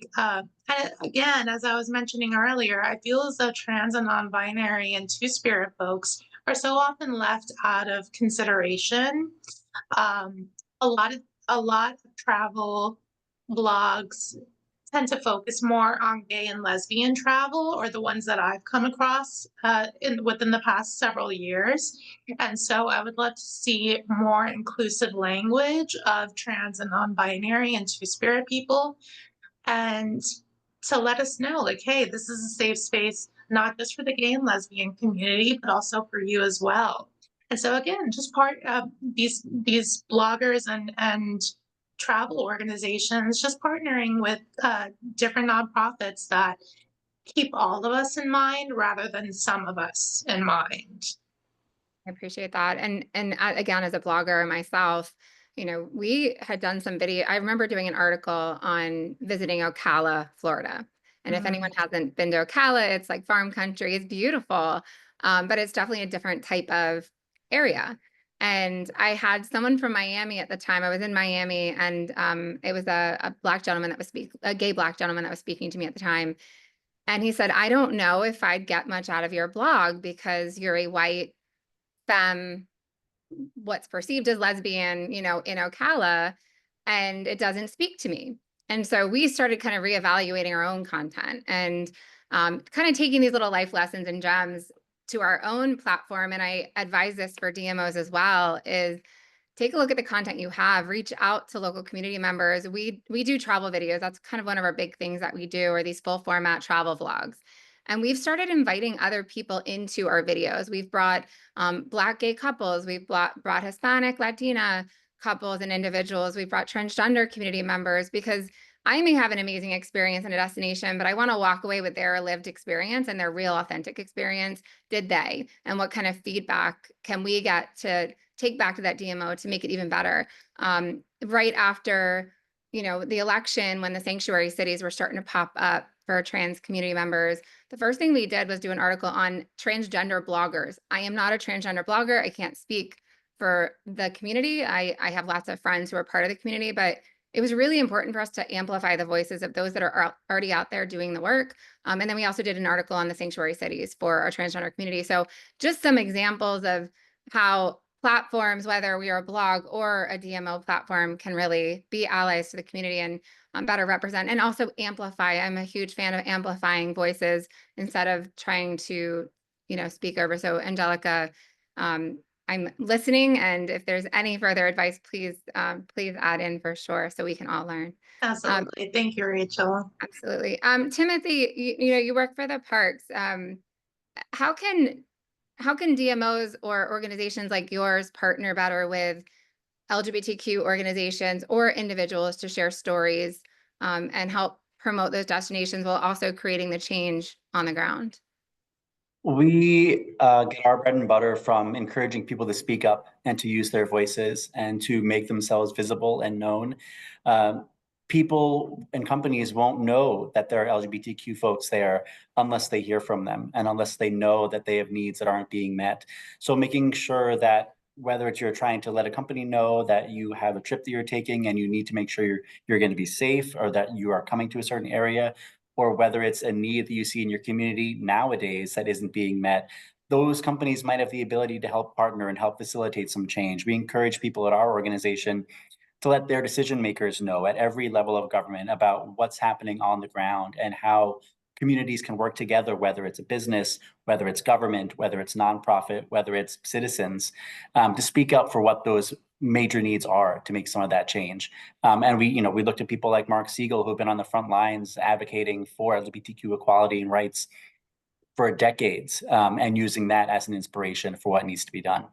again, as I was mentioning earlier, I feel as though trans and non-binary and two-spirit folks are so often left out of consideration. A lot of travel blogs tend to focus more on gay and lesbian travel, or the ones that I've come across within the past several years. And so I would love to see more inclusive language of trans and non-binary and two-spirit people, and to let us know, like, hey, this is a safe space, not just for the gay and lesbian community, but also for you as well. And so again, just part of these bloggers and travel organizations just partnering with different nonprofits that keep all of us in mind rather than some of us in mind.
I appreciate that. And again, as a blogger myself, you know, we had done some video. I remember doing an article on visiting Ocala, Florida. And if anyone hasn't been to Ocala, it's like farm country. It's beautiful, but it's definitely a different type of area. And I had someone from Miami at the time. I was in Miami, and it was a black gentleman that was a gay black gentleman that was speaking to me at the time. And he said, I don't know if I'd get much out of your blog because you're a white femme, what's perceived as lesbian, you know, in Ocala, and it doesn't speak to me. And so we started kind of reevaluating our own content and kind of taking these little life lessons and gems to our own platform. And I advise this for DMOs as well, is take a look at the content you have, reach out to local community members. We do travel videos. That's kind of one of our big things that we do, are these full format travel vlogs. And we've started inviting other people into our videos. We've brought Black gay couples. We've brought Hispanic, Latina couples and individuals. We've brought transgender community members, because I may have an amazing experience in a destination, but I want to walk away with their lived experience and their real authentic experience. Did they? And what kind of feedback can we get to take back to that DMO to make it even better? Right after, you know, the election, when the sanctuary cities were starting to pop up for trans community members, the first thing we did was do an article on transgender bloggers. I am not a transgender blogger. I can't speak for the community. I have lots of friends who are part of the community, but it was really important for us to amplify the voices of those that are already out there doing the work. And then we also did an article on the sanctuary cities for our transgender community. So just some examples of how platforms, whether we are a blog or a DMO platform, can really be allies to the community and better represent and also amplify. I'm a huge fan of amplifying voices instead of trying to, you know, speak over. So Angelica, I'm listening, and if there's any further advice, please add in for sure, so we can all learn.
Absolutely. Thank you, Rachel.
Absolutely. Timothy, you know, you work for the parks. How can DMOs or organizations like yours partner better with LGBTQ organizations or individuals to share stories and help promote those destinations while also creating the change on the ground?
We get our bread and butter from encouraging people to speak up and to use their voices and to make themselves visible and known. People and companies won't know that there are LGBTQ folks there unless they hear from them and unless they know that they have needs that aren't being met. So making sure that whether it's you're trying to let a company know that you have a trip that you're taking and you need to make sure you're going to be safe, or that you are coming to a certain area, or whether it's a need that you see in your community nowadays that isn't being met, those companies might have the ability to help partner and help facilitate some change. We encourage people at our organization to let their decision makers know at every level of government about what's happening on the ground and how communities can work together, whether it's a business, whether it's government, whether it's nonprofit, whether it's citizens, to speak up for what those major needs are to make some of that change. And we looked at people like Mark Siegel, who've been on the front lines advocating for LGBTQ equality and rights for decades, and using that as an inspiration for what needs to be done.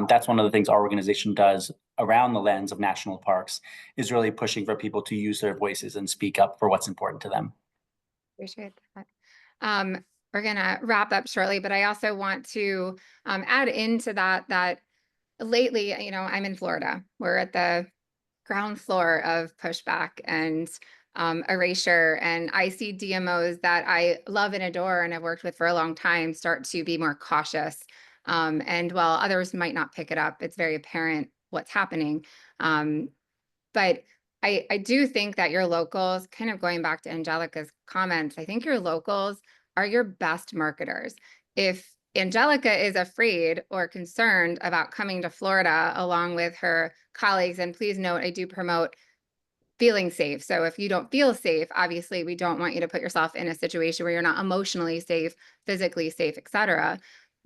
That's one of the things our organization does around the lens of national parks, is really pushing for people to use their voices and speak up for what's important to them.
Appreciate that. We're gonna wrap up shortly, but I also want to add into that lately, you know, I'm in Florida. We're at the ground floor of pushback and erasure, and I see DMOs that I love and adore and have worked with for a long time start to be more cautious. And while others might not pick it up, it's very apparent what's happening. But I do think that your locals, kind of going back to Angelica's comments, I think your locals are your best marketers. If Angelica is afraid or concerned about coming to Florida along with her colleagues, and please note, I do promote feeling safe. So if you don't feel safe, obviously we don't want you to put yourself in a situation where you're not emotionally safe, physically safe, etc.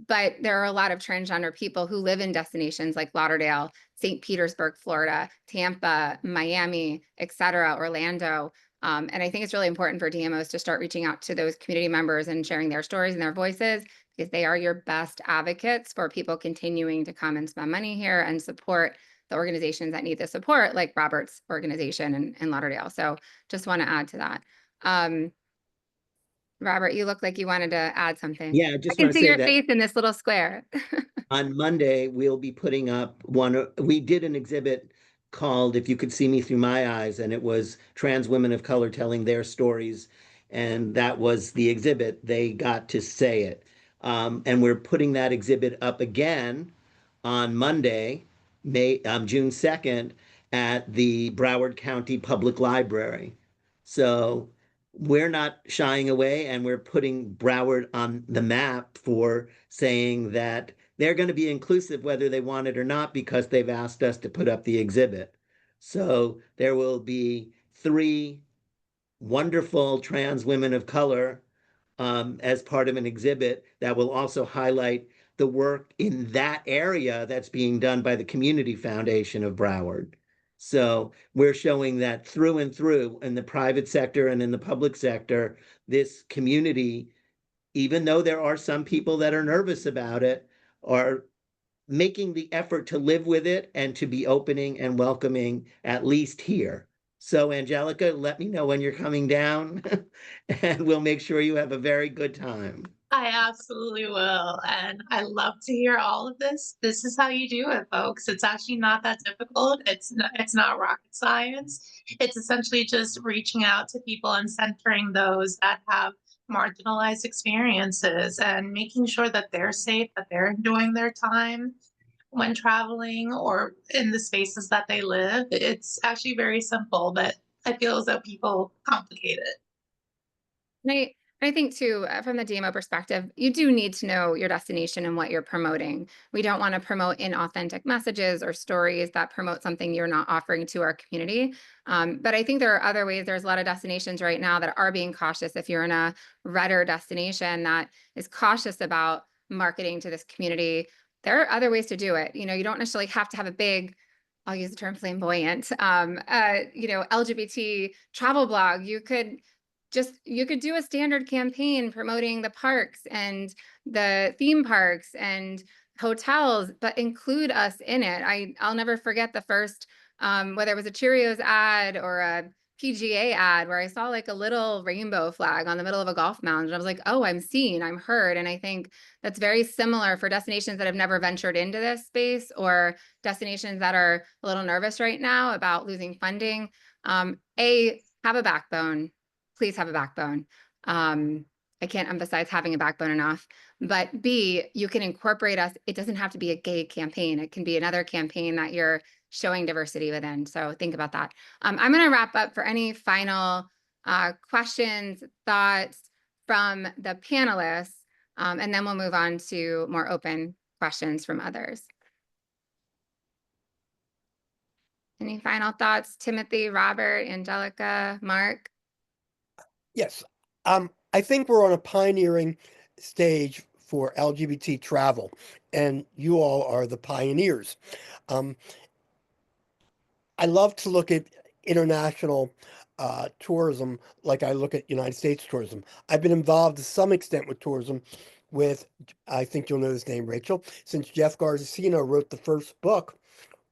But there are a lot of transgender people who live in destinations like Lauderdale, St. Petersburg, Florida, Tampa, Miami, etc., Orlando. And I think it's really important for DMOs to start reaching out to those community members and sharing their stories and their voices, because they are your best advocates for people continuing to come and spend money here and support the organizations that need the support, like Robert's organization in Lauderdale. So just want to add to that. Robert, you look like you wanted to add something.
Yeah, I
I
just
can
want to
see
say
your
that
face in this little square.
on Monday, we'll be putting up we did an exhibit called If You Could See Me Through My Eyes, and it was trans women of color telling their stories. And that was the exhibit. They got to say it. And we're putting that exhibit up again on Monday, June 2nd, at the Broward County Public Library. So we're not shying away, and we're putting Broward on the map for saying that they're going to be inclusive whether they want it or not, because they've asked us to put up the exhibit. So there will be 3 wonderful trans women of color as part of an exhibit that will also highlight the work in that area that's being done by the Community Foundation of Broward. So we're showing that through and through in the private sector and in the public sector, this community, even though there are some people that are nervous about it, are making the effort to live with it and to be opening and welcoming, at least here. So, Angelica, let me know when you're coming down, and we'll make sure you have a very good time.
I absolutely will. And I love to hear all of this. This is how you do it, folks. It's actually not that difficult. It's not rocket science. It's essentially just reaching out to people and centering those that have marginalized experiences and making sure that they're safe, that they're enjoying their time when traveling or in the spaces that they live. It's actually very simple, but I feel as though people complicate it.
I think too, from the DMO perspective, you do need to know your destination and what you're promoting. We don't want to promote inauthentic messages or stories that promote something you're not offering to our community. But I think there are other ways. There's a lot of destinations right now that are being cautious. If you're in a redder destination that is cautious about marketing to this community, there are other ways to do it. You know, you don't necessarily have to have a big, I'll use the term flamboyant, LGBT travel blog. You could do a standard campaign promoting the parks and the theme parks and hotels, but include us in it. I'll never forget the first, whether it was a Cheerios ad or a PGA ad, where I saw like a little rainbow flag on the middle of a golf mound. And I was like, oh, I'm seen, I'm heard. And I think that's very similar for destinations that have never ventured into this space, or destinations that are a little nervous right now about losing funding. Have a backbone. Please have a backbone. I can't emphasize having a backbone enough. But B, you can incorporate us. It doesn't have to be a gay campaign. It can be another campaign that you're showing diversity within. So think about that. I'm going to wrap up for any final questions, thoughts from the panelists, and then we'll move on to more open questions from others. Any final thoughts, Timothy, Robert, Angelica, Mark?
Yes. I think we're on a pioneering stage for LGBT travel, and you all are the pioneers. I love to look at international tourism like I look at United States tourism. I've been involved to some extent with tourism with, I think you'll know his name, Rachel, since Jeff Garcino wrote the first book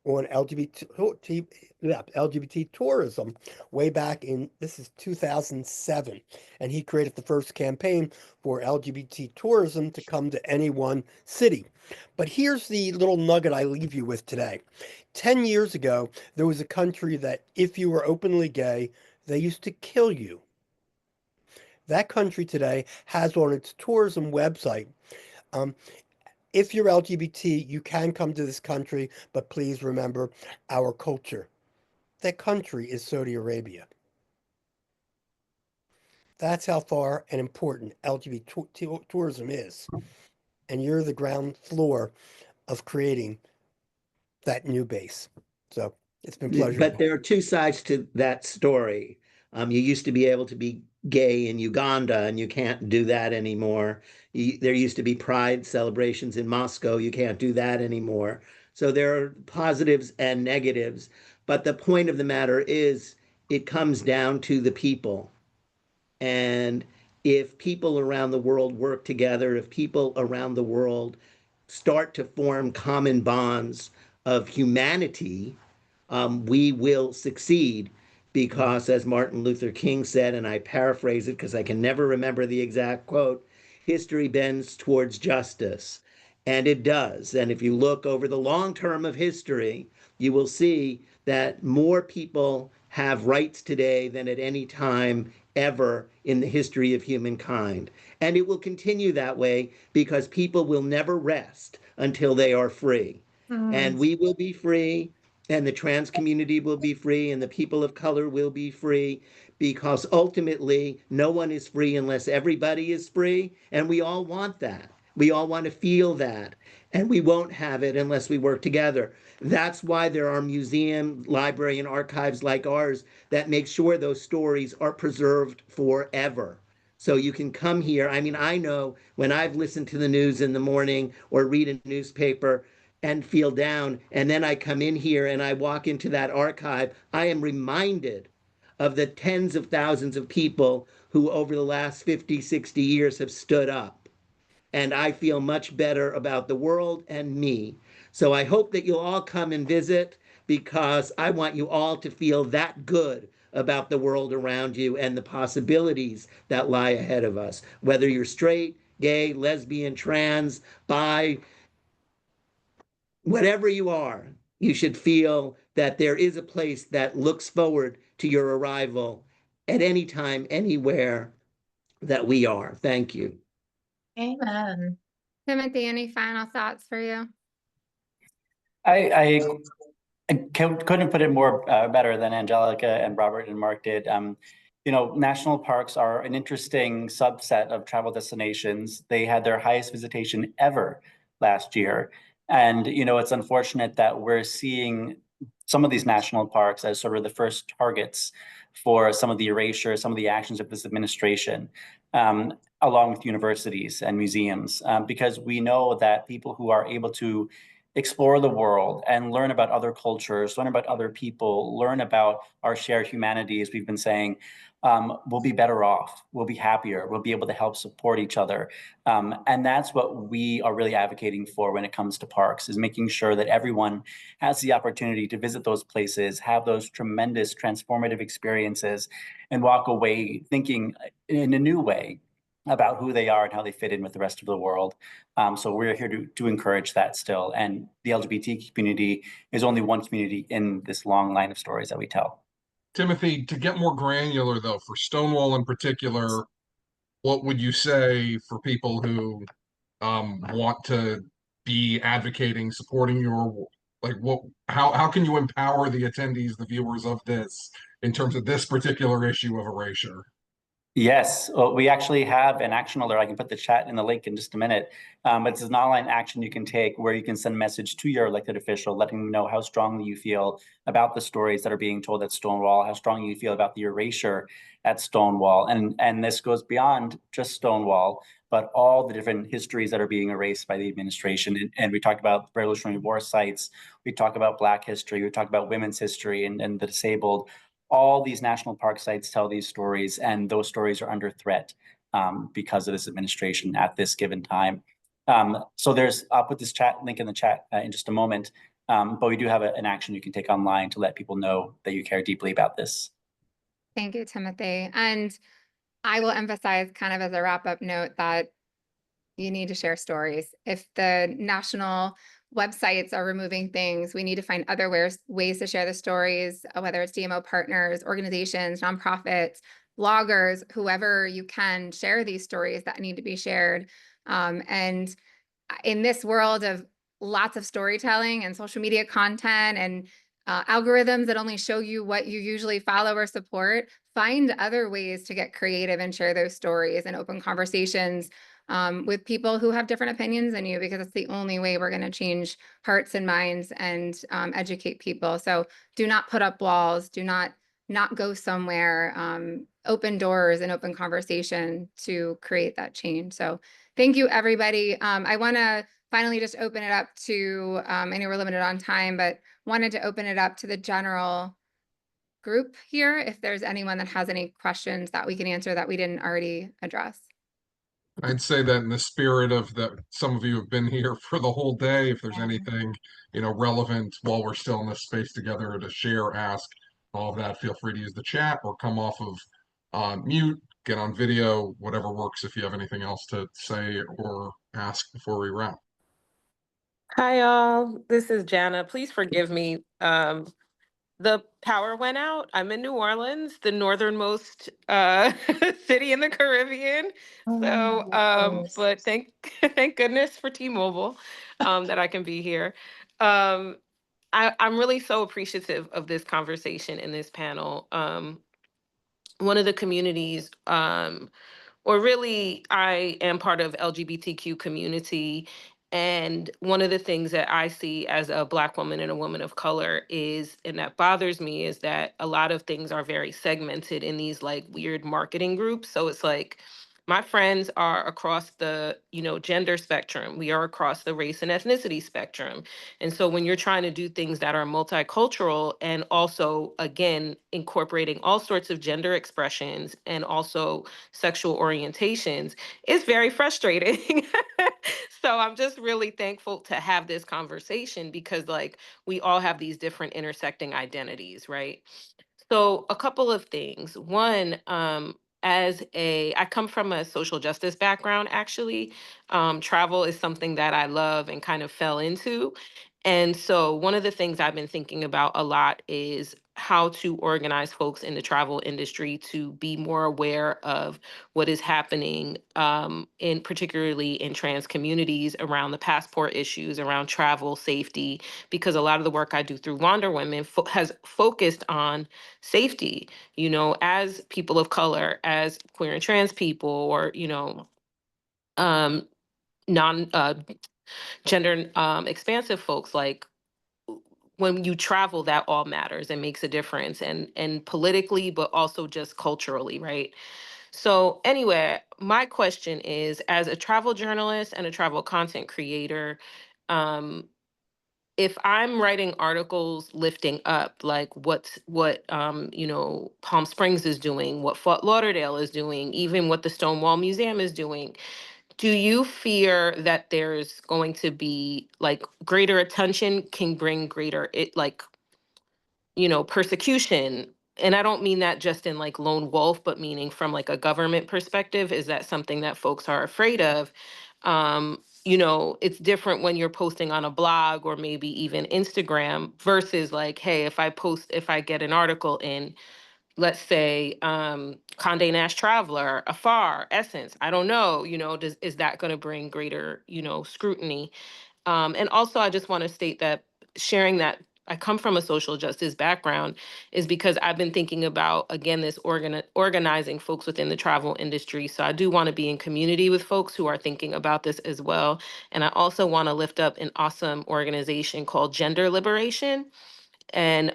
on LGBT tourism way back in, this is 2007. And he created the first campaign for LGBT tourism to come to any one city. But here's the little nugget I leave you with today. 10 years ago, there was a country that if you were openly gay, they used to kill you. That country today has on its tourism website, if you're LGBT, you can come to this country, but please remember our culture. That country is Saudi Arabia. That's how far and important LGBT tourism is. And you're the ground floor of creating that new base. So It's been pleasurable.
But there are two sides to that story. You used to be able to be gay in Uganda, and you can't do that anymore. There used to be pride celebrations in Moscow. You can't do that anymore. So there are positives and negatives. But the point of the matter is, it comes down to the people. And if people around the world work together, if people around the world start to form common bonds of humanity, we will succeed because, as Martin Luther King said, and I paraphrase it because I can never remember the exact quote, history bends towards justice. And it does. And if you look over the long term of history, you will see that more people have rights today than at any time ever in the history of humankind. And it will continue that way because people will never rest until they are free. And we will be free, and the trans community will be free, and the people of color will be free, because ultimately no one is free unless everybody is free, and we all want that. We all want to feel that, and we won't have it unless we work together. That's why there are museum, library, and archives like ours that make sure those stories are preserved forever. So you can come here. I mean, I know when I've listened to the news in the morning or read a newspaper and feel down, and then I come in here and I walk into that archive, I am reminded of the tens of thousands of people who over the last 50, 60 years have stood up. And I feel much better about the world and me. So I hope that you'll all come and visit, because I want you all to feel that good about the world around you and the possibilities that lie ahead of us. Whether you're straight, gay, lesbian, trans, bi, whatever you are, you should feel that there is a place that looks forward to your arrival at any time, anywhere that we are. Thank you.
Amen.
Timothy, any final thoughts for you?
I couldn't put it more better than Angelica and Robert and Mark did. National parks are an interesting subset of travel destinations. They had their highest visitation ever last year. And, it's unfortunate that we're seeing some of these national parks as sort of the first targets for some of the erasure, some of the actions of this administration, along with universities and museums, because we know that people who are able to explore the world and learn about other cultures, learn about other people, learn about our shared humanity, as we've been saying, we'll be better off, we'll be happier, we'll be able to help support each other. And that's what we are really advocating for when it comes to parks, is making sure that everyone has the opportunity to visit those places, have those tremendous transformative experiences, and walk away thinking in a new way about who they are and how they fit in with the rest of the world. So we're here to encourage that still. And the LGBT community is only one community in this long line of stories that we tell.
Timothy, to get more granular though, for Stonewall in particular, what would you say for people who want to be advocating, supporting your, like, how can you empower the attendees, the viewers of this, in terms of this particular issue of erasure?
Yes, well, we actually have an action alert. I can put the chat in the link in just a minute. But it's an online action you can take where you can send a message to your elected official, letting them know how strongly you feel about the stories that are being told at Stonewall, how strongly you feel about the erasure at Stonewall. And this goes beyond just Stonewall, but all the different histories that are being erased by the administration. And we talked about Revolutionary War sites, we talk about Black history, we talk about women's history and the disabled. All these national park sites tell these stories, and those stories are under threat because of this administration at this given time. So I'll put this chat link in the chat in just a moment, but we do have an action you can take online to let people know that you care deeply about this.
Thank you, Timothy. And I will emphasize, kind of as a wrap-up note, that you need to share stories. If the national websites are removing things, we need to find other ways to share the stories, whether it's DMO partners, organizations, nonprofits, bloggers, whoever you can, share these stories that need to be shared. And in this world of lots of storytelling and social media content and algorithms that only show you what you usually follow or support, find other ways to get creative and share those stories and open conversations with people who have different opinions than you, because it's the only way we're going to change hearts and minds and educate people. So do not put up walls. Do not go somewhere. Open doors and open conversation to create that change. So thank you, everybody. I want to finally just open it up to, I know we're limited on time, but wanted to open it up to the general group here, if there's anyone that has any questions that we can answer that we didn't already address.
I'd say that in the spirit of that, some of you have been here for the whole day. If there's anything, relevant while we're still in this space together to share, ask, all of that, feel free to use the chat or come off of mute, get on video, whatever works if you have anything else to say or ask before we wrap.
Hi, all. This is Jana. Please forgive me. The power went out. I'm in New Orleans, the northernmost city in the Caribbean. So, but thank goodness for T-Mobile that I can be here. I'm really so appreciative of this conversation in this panel. One of the communities, or really, I am part of LGBTQ community. And one of the things that I see as a Black woman and a woman of color is, and that bothers me, is that a lot of things are very segmented in these like weird marketing groups. So it's like, my friends are across the, gender spectrum. We are across the race and ethnicity spectrum. And so when you're trying to do things that are multicultural and also, again, incorporating all sorts of gender expressions and also sexual orientations, it's very frustrating. So I'm just really thankful to have this conversation because like we all have these different intersecting identities, right? So a couple of things. One, I come from a social justice background, actually. Travel is something that I love and kind of fell into. And so one of the things I've been thinking about a lot is how to organize folks in the travel industry to be more aware of what is happening, in particularly in trans communities around the passport issues, around travel safety, because a lot of the work I do through Wander Women has focused on safety, as people of color, as queer and trans people, or, um, non gender expansive folks. Like when you travel, that all matters and makes a difference, and politically, but also just culturally, right? So anyway, my question is, as a travel journalist and a travel content creator, um, if I'm writing articles lifting up like what Palm Springs is doing, what Fort Lauderdale is doing, even what the Stonewall Museum is doing, do you fear that there's going to be like greater attention can bring greater persecution? And I don't mean that just in like lone wolf, but meaning from like a government perspective. Is that something that folks are afraid of? It's different when you're posting on a blog or maybe even Instagram versus like, hey, if I get an article in, let's say, Condé Nast Traveler, Afar, Essence, I don't know, is that going to bring greater, scrutiny? And also, I just want to state that sharing that I come from a social justice background is because I've been thinking about, again, this organizing folks within the travel industry. So I do want to be in community with folks who are thinking about this as well. And I also want to lift up an awesome organization called Gender Liberation. And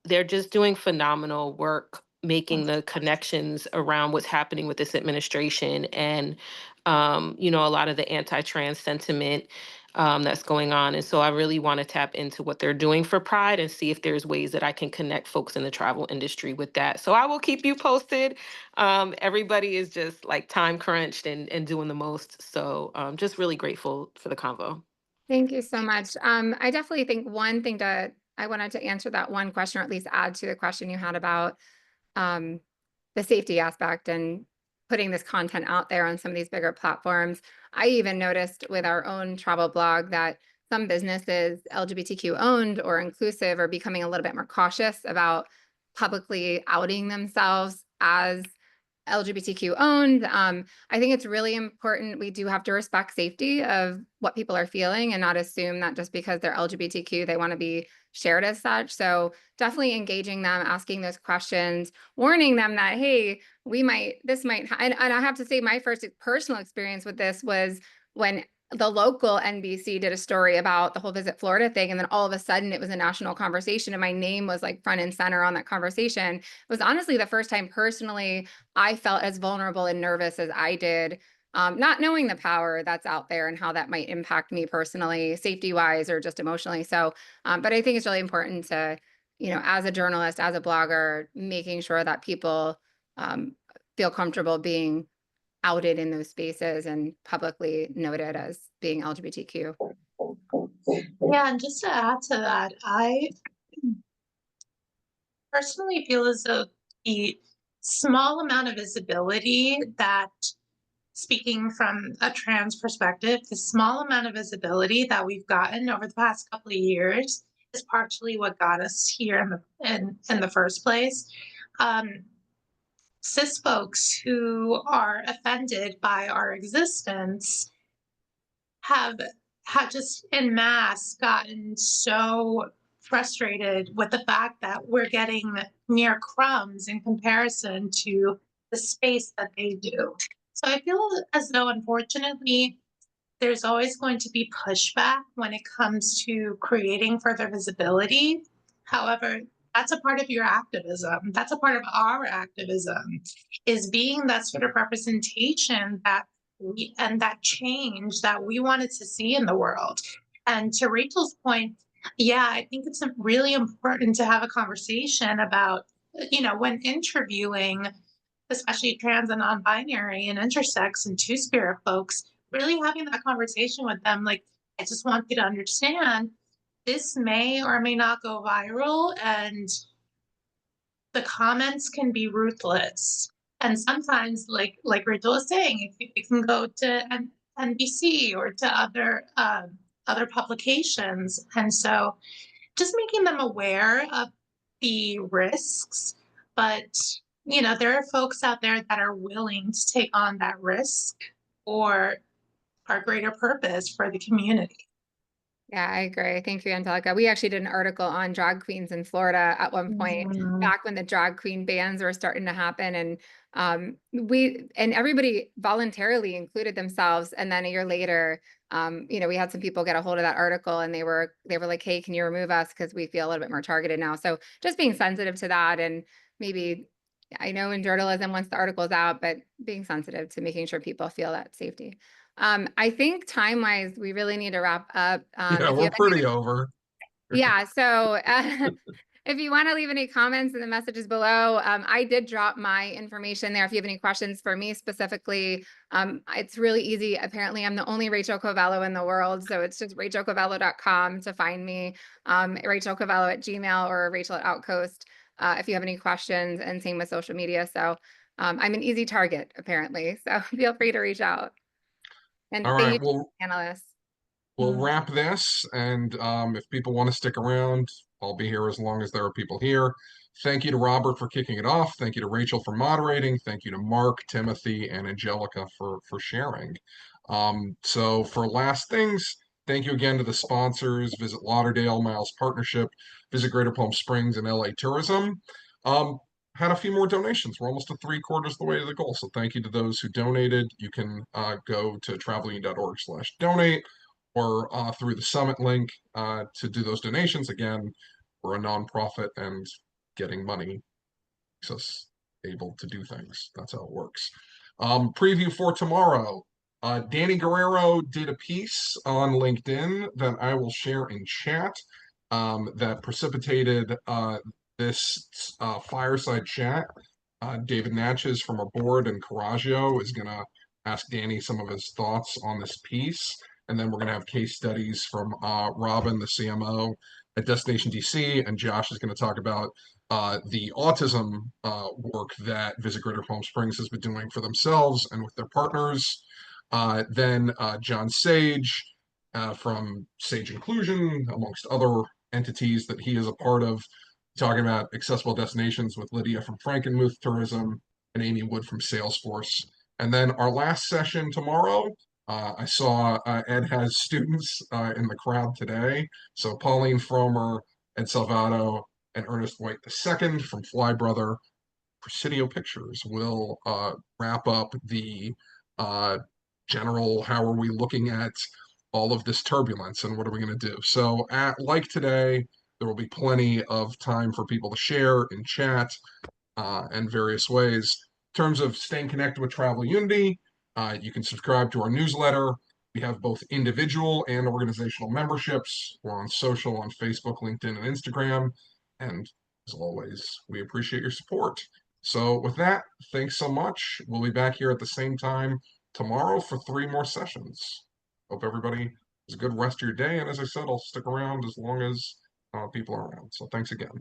they're just doing phenomenal work making the connections around what's happening with this administration and a lot of the anti-trans sentiment that's going on. And so I really want to tap into what they're doing for Pride and see if there's ways that I can connect folks in the travel industry with that. So I will keep you posted. Everybody is just like time crunched and doing the most. So just really grateful for the convo.
Thank you so much. I definitely think one thing I wanted to answer that one question, or at least add to the question you had about the safety aspect and putting this content out there on some of these bigger platforms. I even noticed with our own travel blog that some businesses, LGBTQ owned or inclusive, are becoming a little bit more cautious about publicly outing themselves as LGBTQ owned. I think it's really important. We do have to respect safety of what people are feeling and not assume that just because they're LGBTQ, they want to be shared as such. So definitely engaging them, asking those questions, warning them that, hey, and I have to say my first personal experience with this was when the local NBC did a story about the whole Visit Florida thing. And then all of a sudden it was a national conversation and my name was like front and center on that conversation. It was honestly the first time personally I felt as vulnerable and nervous as I did, not knowing the power that's out there and how that might impact me personally, safety wise, or just emotionally. So, but I think it's really important to, as a journalist, as a blogger, making sure that people feel comfortable being outed in those spaces and publicly noted as being LGBTQ.
Yeah, and just to add to that, I personally feel as though the small amount of visibility that, speaking from a trans perspective, the small amount of visibility that we've gotten over the past couple of years is partially what got us here in the first place. Cis folks who are offended by our existence have just en masse gotten so frustrated with the fact that we're getting mere crumbs in comparison to the space that they do. So I feel as though, unfortunately, there's always going to be pushback when it comes to creating further visibility. However, that's a part of your activism. That's a part of our activism, is being that sort of representation and that change that we wanted to see in the world. And to Rachel's point, yeah, I think it's really important to have a conversation about, when interviewing, especially trans and non-binary and intersex and two-spirit folks, really having that conversation with them. Like, I just want you to understand, this may or may not go viral, and the comments can be ruthless. And sometimes, like Rachel was saying, it can go to NBC or to other publications. And so just making them aware of the risks, but there are folks out there that are willing to take on that risk for our greater purpose for the community.
Yeah, I agree. Thank you, Angelica. We actually did an article on drag queens in Florida at one point, back when the drag queen bans were starting to happen. And everybody voluntarily included themselves. And then a year later, we had some people get a hold of that article and they were like, hey, can you remove us? Because we feel a little bit more targeted now. So just being sensitive to that, and maybe, I know in journalism, once the article is out, but being sensitive to making sure people feel that safety. I think time-wise, we really need to wrap up.
Yeah, we're pretty over.
Yeah, so if you want to leave any comments in the messages below, I did drop my information there. If you have any questions for me specifically, it's really easy. Apparently, I'm the only Rachel Covello in the world, so it's just rachelcovello.com to find me, rachelcovello@gmail or Rachel@Outcoast if you have any questions, and same with social media. So I'm an easy target, apparently, so feel free to reach out. And
All
thank
right,
you,
well,
panelists.
we'll wrap this, and if people want to stick around, I'll be here as long as there are people here. Thank you to Robert for kicking it off. Thank you to Rachel for moderating. Thank you to Mark, Timothy, and Angelica for sharing. So for last things, thank you again to the sponsors, Visit Lauderdale, Miles Partnership, Visit Greater Palm Springs, and LA Tourism. Had a few more donations. We're almost to 3/4 of the way to the goal. So thank you to those who donated. You can go to travelunion.org/donate or through the summit link to do those donations. Again, we're a nonprofit, and getting money makes us able to do things. That's how it works. Preview for tomorrow. Danny Guerrero did a piece on LinkedIn that I will share in chat that precipitated this fireside chat. David Natchez from our board and Coraggio is going to ask Danny some of his thoughts on this piece. And then we're going to have case studies from Robin, the CMO at Destination DC, and Josh is going to talk about the autism work that Visit Greater Palm Springs has been doing for themselves and with their partners. Then John Sage from Sage Inclusion, amongst other entities that he is a part of, talking about accessible destinations with Lydia from Frankenmuth Tourism, and Amy Wood from Salesforce. And then our last session tomorrow, I saw Ed has students in the crowd today. So Pauline Fromer, Ed Salvato, and Ernest White II from Fly Brother Presidio Pictures will wrap up the general, how are we looking at all of this turbulence and what are we going to do? So like today, there will be plenty of time for people to share in chat and various ways. In terms of staying connected with Travel Unity, you can subscribe to our newsletter. We have both individual and organizational memberships. We're on social on Facebook, LinkedIn, and Instagram. And as always, we appreciate your support. So with that, thanks so much. We'll be back here at the same time tomorrow for 3 more sessions. Hope everybody has a good rest of your day. And as I said, I'll stick around as long as people are around. So thanks again.